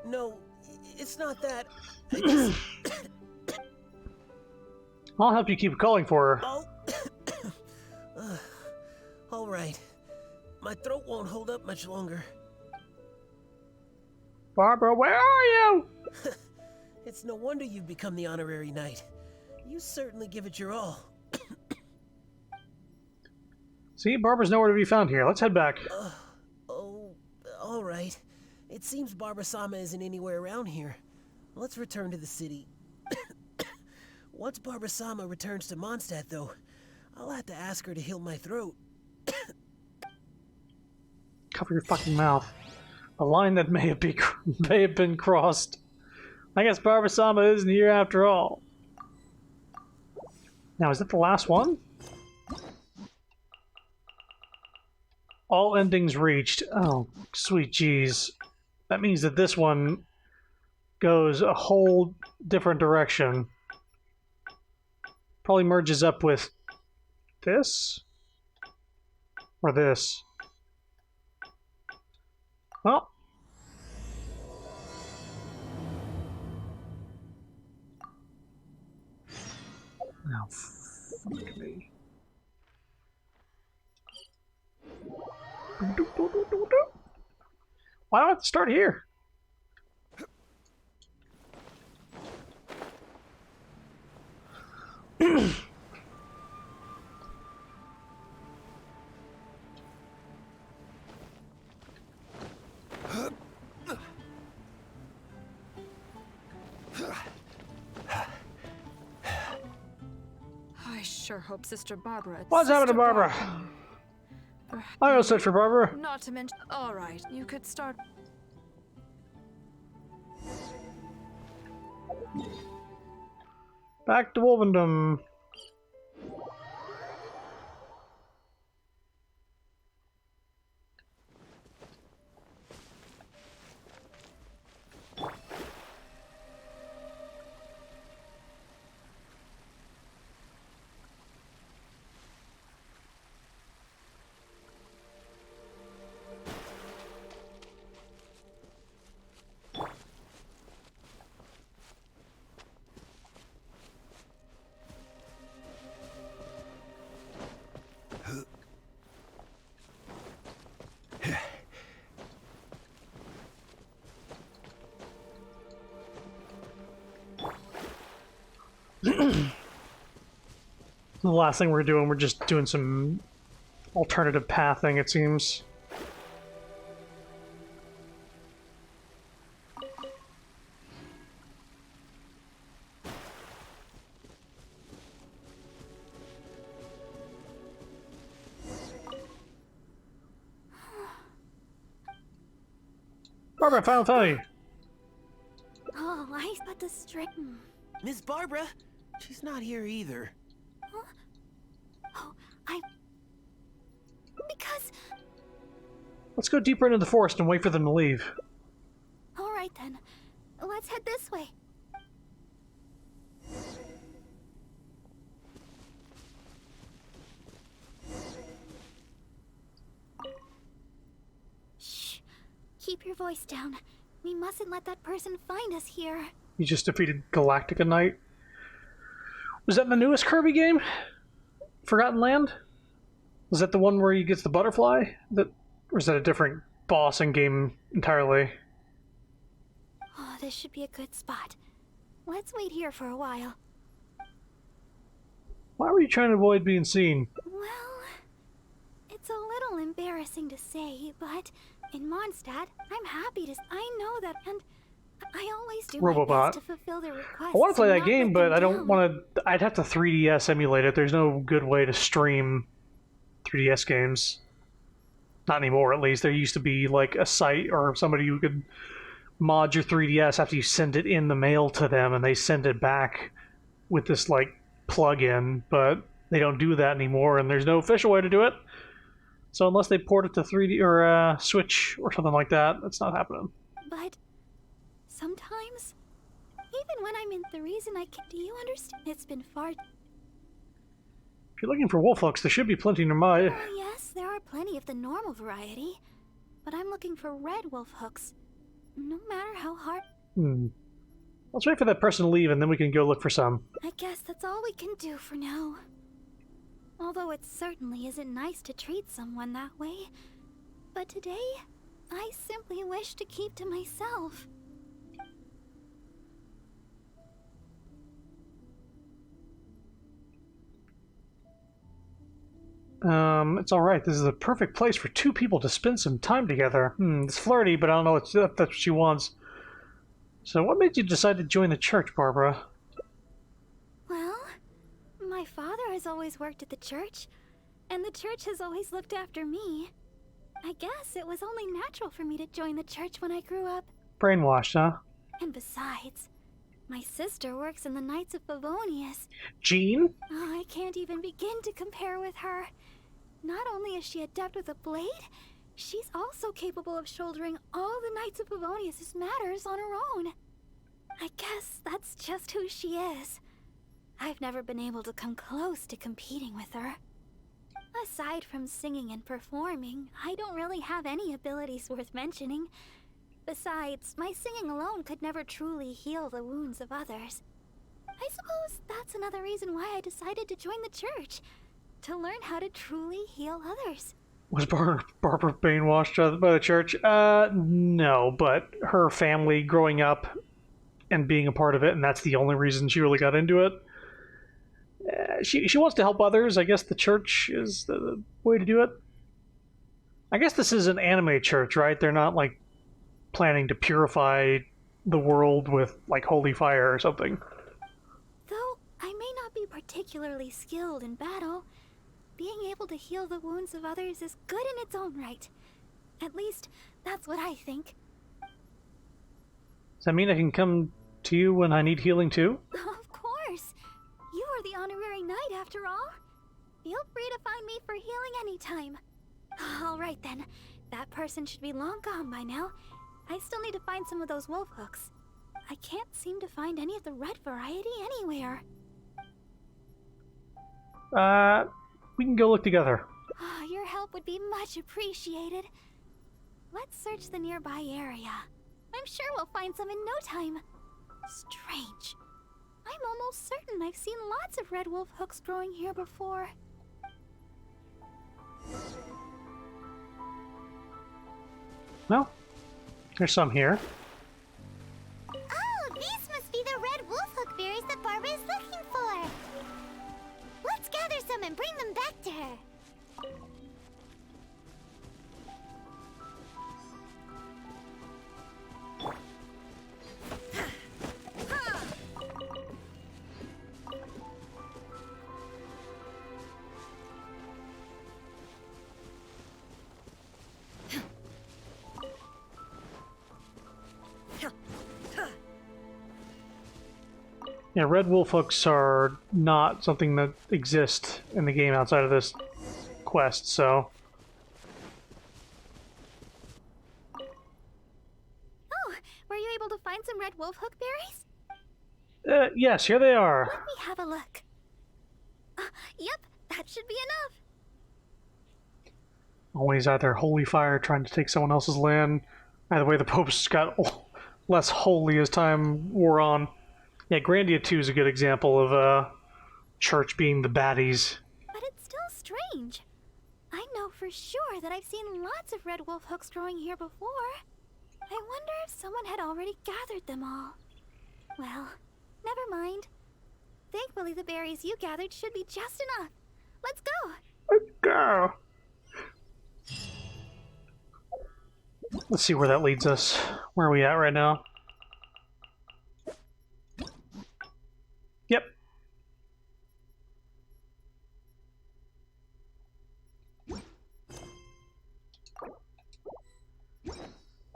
No, it's not that. I just... I'll help you keep calling for her. Oh. All right. My throat won't hold up much longer. Barbara, where are you? It's no wonder you've become the honorary knight. You certainly give it your all. See, Barbara's nowhere to be found here. Let's head back. Oh, all right. It seems Barbara-sama isn't anywhere around here. Let's return to the city. Once Barbara-sama returns to Mondstadt, though, I'll have to ask her to heal my throat. Cover your fucking mouth. A line that may have been crossed. I guess Barbara-sama isn't here after all. Now, is that the last one? All endings reached. Oh, sweet jeez. That means that this one goes a whole different direction. Probably merges up with this? Or this? Well. Now, fuck me. Why do I have to start here? I sure hope Sister Barbara. What's happened to Barbara? I go search for Barbara. Not to mention. All right, you could start. Back to Wolvendom. The last thing we're doing, we're just doing some alternative pathing, it seems. Barbara, Final Fantasy! Oh, I but the string. Miss Barbara? She's not here either. Huh? Oh, because... Let's go deeper into the forest and wait for them to leave. Alright then. Let's head this way. Shh. Keep your voice down. We mustn't let that person find us here. You just defeated Galactica Knight. Was that in the newest Kirby game? Forgotten Land? Was that the one where he gets the butterfly? Or is that a different boss in game entirely? Oh, this should be a good spot. Let's wait here for a while. Why were you trying to avoid being seen? Well, it's a little embarrassing to say, but in Mondstadt, I'm happy to... I know that, and I always do my Robobot. best to fulfill their requests. I want to play and that not game, let but them I don't down. want to... I'd have to 3DS emulate it. There's no good way to stream 3DS games. Not anymore, at least. There used to be, like, a site or somebody who could mod your 3DS after you send it in the mail to them, and they send it back with this, like, plug-in, but they don't do that anymore, and there's no official way to do it. So unless they port it to 3D or Switch or something like that, it's not happening. But sometimes, even when I'm in the reason I can... Do you understand? It's been far... If you're looking for wolf hooks, there should be plenty nearby. Oh, yes, there are plenty of the normal variety. But I'm looking for red wolf hooks. No matter how hard... Let's wait for that person to leave, and then we can go look for some. I guess that's all we can do for now. Although it certainly isn't nice to treat someone that way. But today, I simply wish to keep to myself. It's alright. This is a perfect place for two people to spend some time together. It's flirty, but I don't know if that's what she wants. So what made you decide to join the church, Barbara? Well, my father has has always worked at the church, and the church has always looked after me. I guess it was only natural for me to join the church when I grew up. Brainwashed, huh? And besides, my sister works in the Knights of Favonius. Jean? Oh, I can't even begin to compare with her. Not only is she adept with a blade, she's also capable of shouldering all the Knights of Favonius' matters on her own. I guess that's just who she is. I've never been able to come close to competing with her. Aside from singing and performing, I don't really have any abilities worth mentioning. Besides, my singing alone could never truly heal the wounds of others. I suppose that's another reason why I decided to join the church. To learn how to truly heal others. Was Barbara brainwashed by the church? No, but her family growing up and being a part of it, and that's the only reason she really got into it. She wants to help others. I guess the church is the way to do it. I guess this is an anime church, right? They're not, like, planning to purify the world with, like, holy fire or something. Though I may not be particularly skilled in battle, being able to heal the wounds of others is good in its own right. At least, that's what I think. Does that mean I can come to you when I need healing too? Of course! You are the honorary knight, after all. Feel free to find me for healing anytime. Alright then. That person should be long gone by now. I still need to find some of those wolf hooks. I can't seem to find any of the red variety anywhere. We can go look together. Your help would be much appreciated. Let's search the nearby area. I'm sure we'll find some in no time. Strange. I'm almost certain I've seen lots of red wolf hooks growing here before. Well, there's some here. Oh, these must be the red wolf hook berries that Barbara is looking for. Let's gather some and bring them back to her. Yeah, red wolf hooks are not something that exists in the game outside of this quest, so... Oh, were you able to find some red wolf hook berries? Yes, here they are. Let me have a look. Yep, that should be enough. Always either holy fire trying to take someone else's land. Either way, the popes got less holy as time wore on. Yeah, Grandia 2 is a good example of church being the baddies. But it's still strange. I know for sure that I've seen lots of red wolf hooks growing here before. I wonder if someone had already gathered them all. Well, never mind. Thankfully, the berries you gathered should be just enough. Let's go. Let's go. Let's see where that leads us. Where are we at right now? Yep.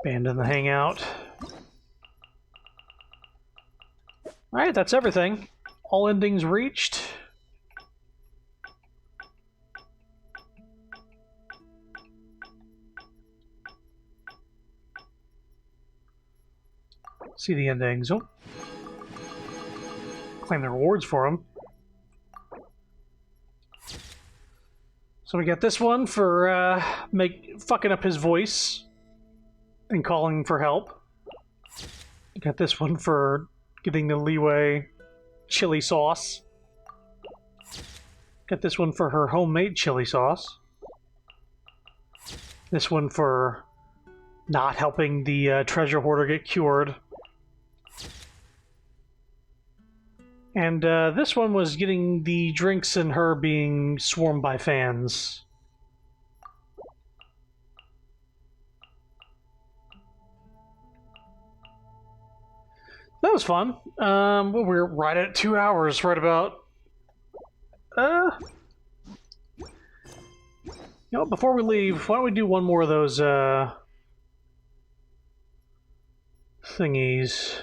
Abandon the hangout. Alright, that's everything. All endings reached. See the endings. Oh. Claim the rewards for them. So we got this one for fucking up his voice and calling for help. We got this one for getting the leeway chili sauce. Got this one for her homemade chili sauce. This one for not helping the treasure hoarder get cured. And this one was getting the drinks and her being swarmed by fans. That was fun. Well, we're right at 2 hours, right about. You know, before we leave, why don't we do one more of those, thingies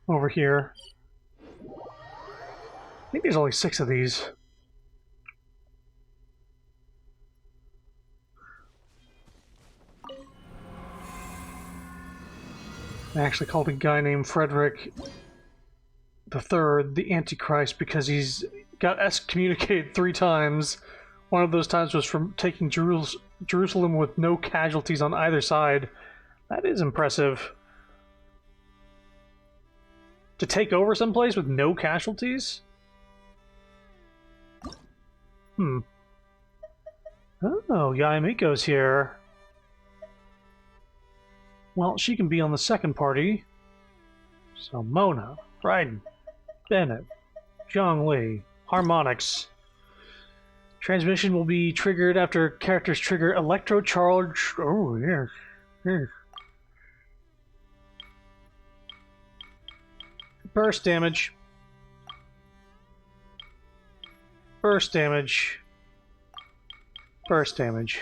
over here. I think there's only 6 of these. I actually called a guy named Frederick III the Antichrist because he's got excommunicated 3 times. One of those times was from taking Jerusalem with no casualties on either side. That is impressive. To take over someplace with no casualties? Oh, Yayamiko's here. Well, she can be on the second party. So Mona, Bryden, Bennett, Zhongli, Harmonix. Transmission will be triggered after characters trigger electrocharge. Oh, yes. Yes. Burst damage. Burst damage. Burst damage.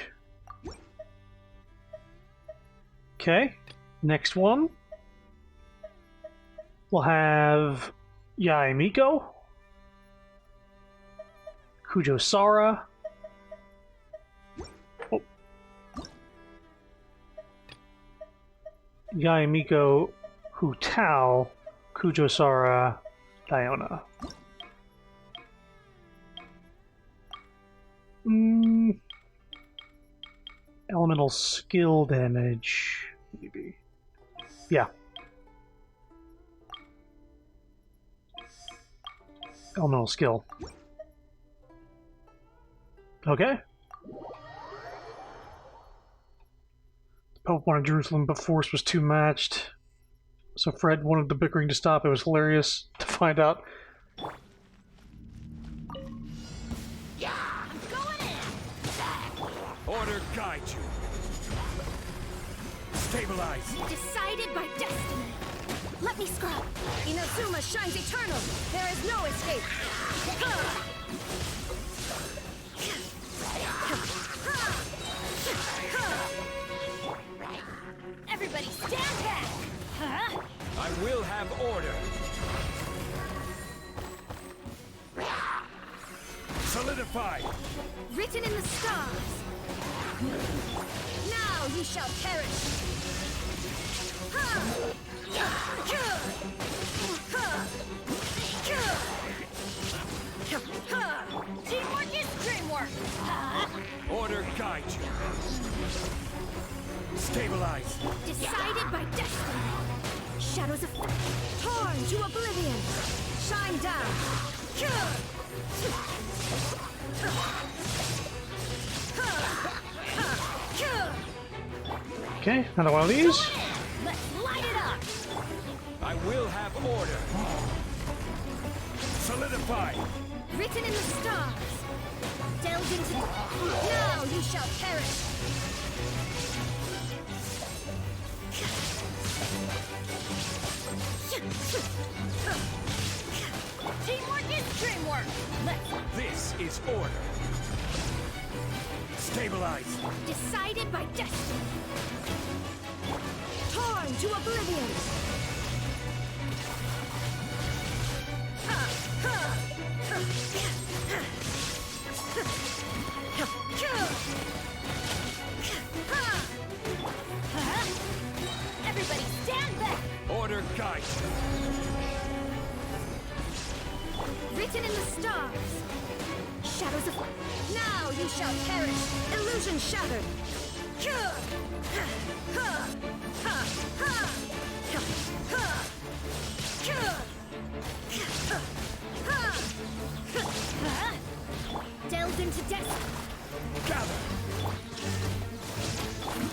Okay, next one. We'll have Yaemiko, Kujo-Sara. Oh. Yaemiko, Hu Tao, Kujo-Sara, Diona. Elemental skill damage, maybe. Yeah. Elemental skill. Okay. The Pope wanted Jerusalem, but force was too matched. So Fred wanted the bickering to stop. It was hilarious to find out. Order guide you. Stabilize. Decided by destiny. Let me scrub. Inazuma shines eternal. There is no escape. Everybody stand back! Huh? I will have order. Solidify. Written in the stars. Now you shall perish. Teamwork is dreamwork! Order guide you. Stabilize. Decided by destiny. Shadows of torn to oblivion. Shine down. Okay, another one of these. Let's light it up! I will have order. Solidify. Written in the stars. Delved into... Now you shall perish. Teamwork is dreamwork. Let's... This is order. Stabilize. Decided by destiny. Torn to oblivion. Everybody stand back! Order guide you. Written in the stars. Shadows of... Now you shall perish. Illusion shattered. Delved into destiny. Gather.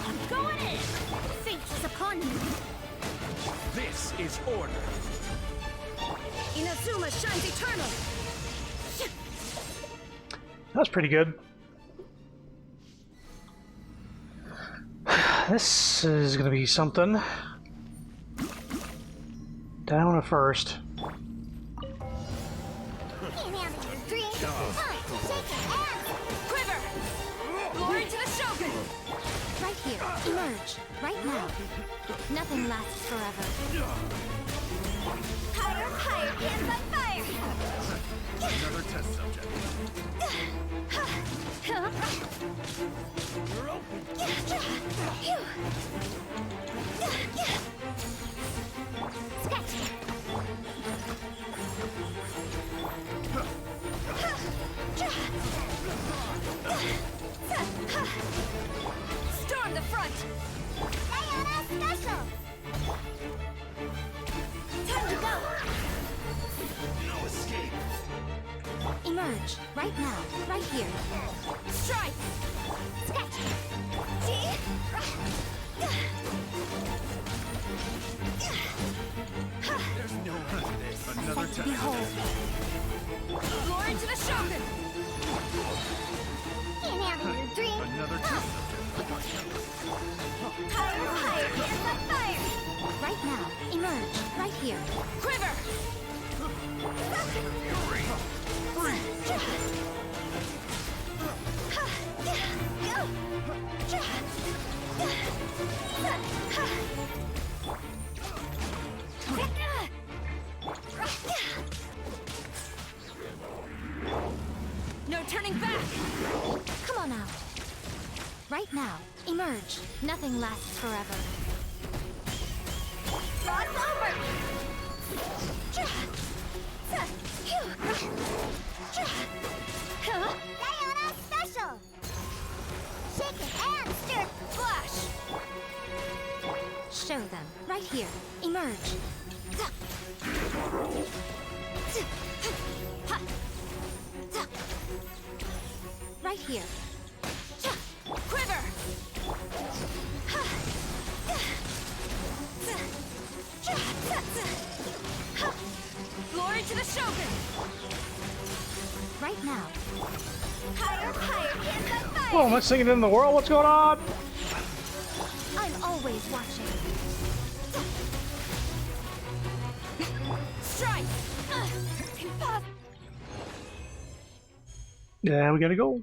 I'm going in! Fate is upon me. This is order. Inazuma shines eternal. That's pretty good. This is gonna be something. Diona first. Can't have your dreams. Fun. Quiver! Glory to the Shogun! Right here. Emerge. Right now. Nothing lasts forever. Higher, higher, hands on fire! Another test subject. Storm the front! Diana Special! Time to go! No escape. Emerge. Right now. Right here. Strike! Sketch! There's no one to this. Another test Behold. Glory to the Shogun! Can't handle your dream. Another test subject. Higher, higher, hands on fire! Right now. Emerge. Right here. Quiver! No turning back! Come on out. Right now. Emerge. Nothing lasts forever. It's over! Diana Special! Shake it and stir. Flash! Show them. Right here. Emerge. Right here. Quiver! Glory to the Shogun! Right now. Higher, higher, hands on fire! Oh, am I singing in the world? What's going on? I'm always watching. Strike! Yeah, we gotta go.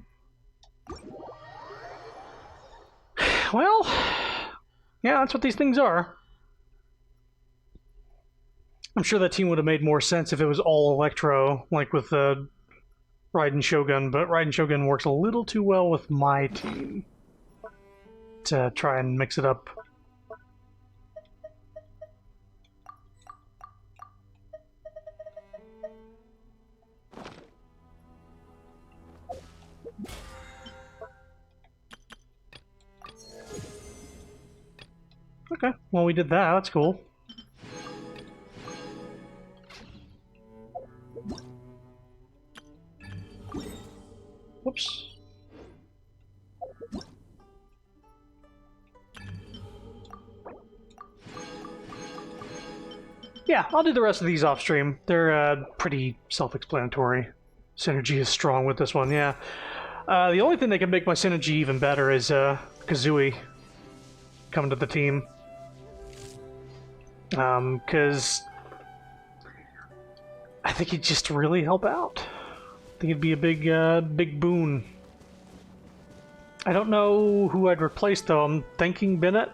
Well, yeah, that's what these things are. I'm sure that team would have made more sense if it was all Electro, like with Raiden Shogun, but Raiden Shogun works a little too well with my team to try and mix it up. Okay, well we did that, that's cool. Whoops. Yeah, I'll do the rest of these off stream. They're pretty self-explanatory. Synergy is strong with this one, yeah. The only thing that can make my synergy even better is Kazooie coming to the team. Because I think he'd just really help out. I think it'd be a big boon. I don't know who I'd replace though. I'm thinking Bennett.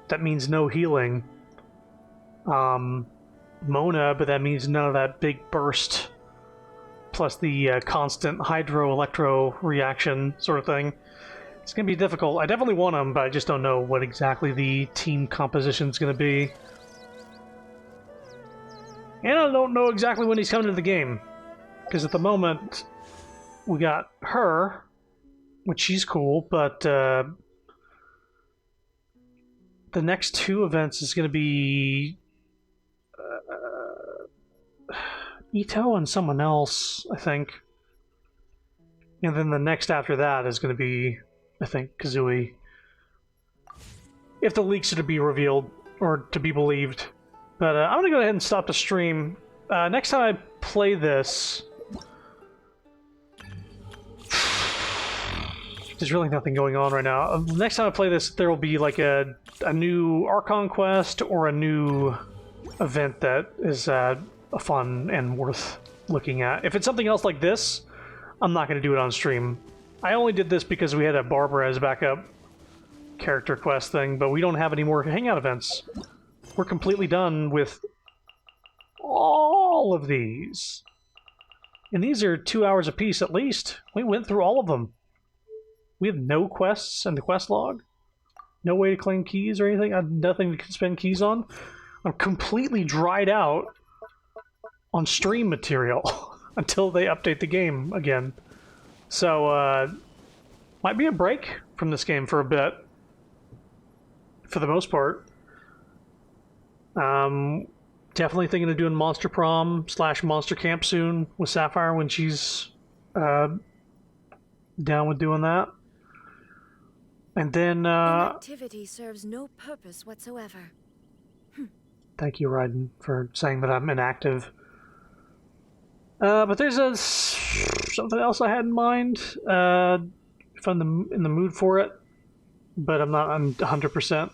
That means no healing. Mona, but that means none of that big burst. Plus the constant hydro-electro reaction sort of thing. It's gonna be difficult. I definitely want him, but I just don't know what exactly the team composition's gonna be. And I don't know exactly when he's coming to the game. Because at the moment, we got her, which she's cool, but the next two events is going to be Ito and someone else, I think. And then the next after that is going to be, I think, Kazooie. If the leaks are to be revealed, or to be believed. But I'm going to go ahead and stop the stream. Next time I play this... There's really nothing going on right now. Next time I play this, there will be like a new Archon quest or a new event that is fun and worth looking at. If it's something else like this, I'm not going to do it on stream. I only did this because we had a Barbara as backup character quest thing, but we don't have any more hangout events. We're completely done with all of these. And these are 2 hours apiece at least. We went through all of them. We have no quests in the quest log. No way to claim keys or anything. I have nothing to spend keys on. I'm completely dried out on stream material until they update the game again. So, might be a break from this game for a bit. For the most part. Definitely thinking of doing Monster Prom / Monster Camp soon with Sapphire when she's down with doing that. And then Inactivity serves no purpose whatsoever. thank you, Ryden, for saying that I'm inactive. But there's something else I had in mind. If I'm in the mood for it, but I'm not 100%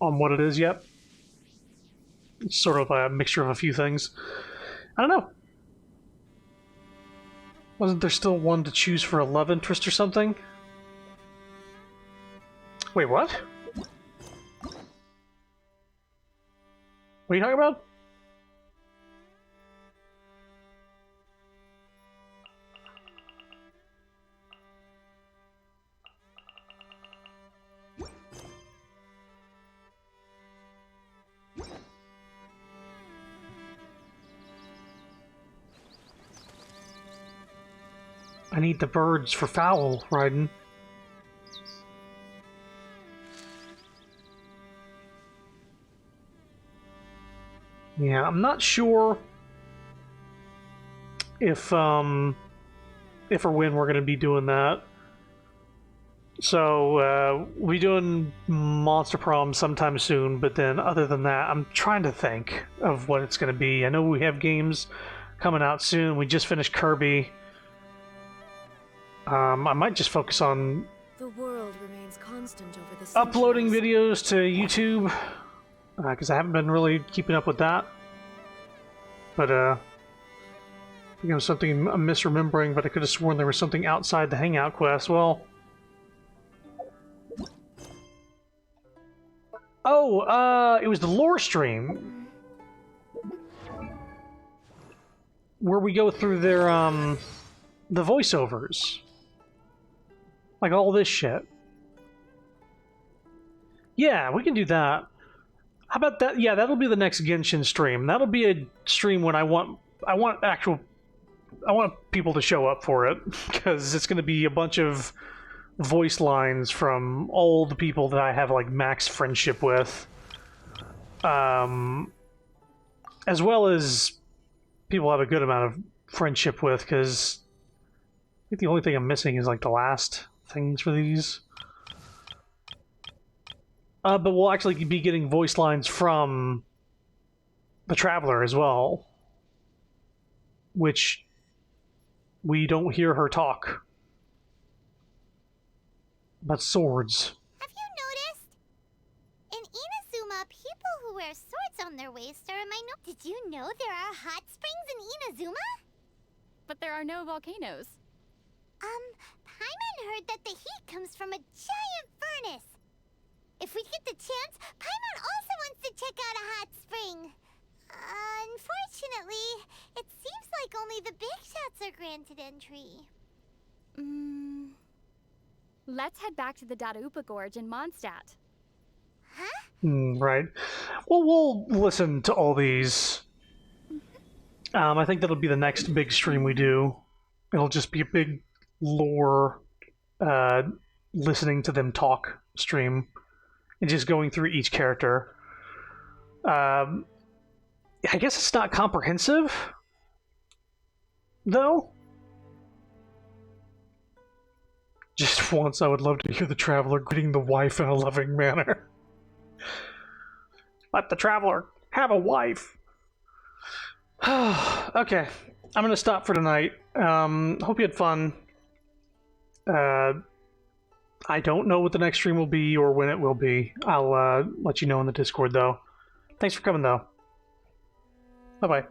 on what it is yet. It's sort of a mixture of a few things. I don't know. Wasn't there still one to choose for a love interest or something? Wait, what? What are you talking about? I need the birds for fowl, Ryden. Yeah, I'm not sure if or when we're going to be doing that. So, we'll be doing Monster Prom sometime soon, but then other than that, I'm trying to think of what it's going to be. I know we have games coming out soon. We just finished Kirby. I might just focus on The world remains constant over the uploading centuries. videos to YouTube, because I haven't been really keeping up with that. But, I think it was something I'm misremembering, but I could have sworn there was something outside the Hangout quest. Well... Oh, it was the lore stream. Where we go through their, the voiceovers. Like all this shit. Yeah, we can do that. How about that? Yeah, that'll be the next Genshin stream. That'll be a stream when I want people to show up for it, because it's going to be a bunch of voice lines from all the people that I have like max friendship with, as well as people I have a good amount of friendship with, because I think the only thing I'm missing is like the last things for these. But we'll actually be getting voice lines from the Traveler as well, which we don't hear her talk about swords. Have you noticed? In Inazuma, people who wear swords on their waist are Did you know there are hot springs in Inazuma? But there are no volcanoes. Paimon heard that the heat comes from a giant furnace. If we get the chance, Paimon also wants to check out a hot spring. Unfortunately, it seems like only the big shots are granted entry. Let's head back to the Dadaupa Gorge in Mondstadt. Huh? Right. Well, we'll listen to all these. I think that'll be the next big stream we do. It'll just be a big lore, listening to them talk stream, and just going through each character. I guess it's not comprehensive, though. Just once, I would love to hear the Traveler greeting the wife in a loving manner. Let the Traveler have a wife. Okay, I'm gonna stop for tonight. Hope you had fun. I don't know what the next stream will be or when it will be. I'll let you know in the Discord, though. Thanks for coming, though. Bye-bye.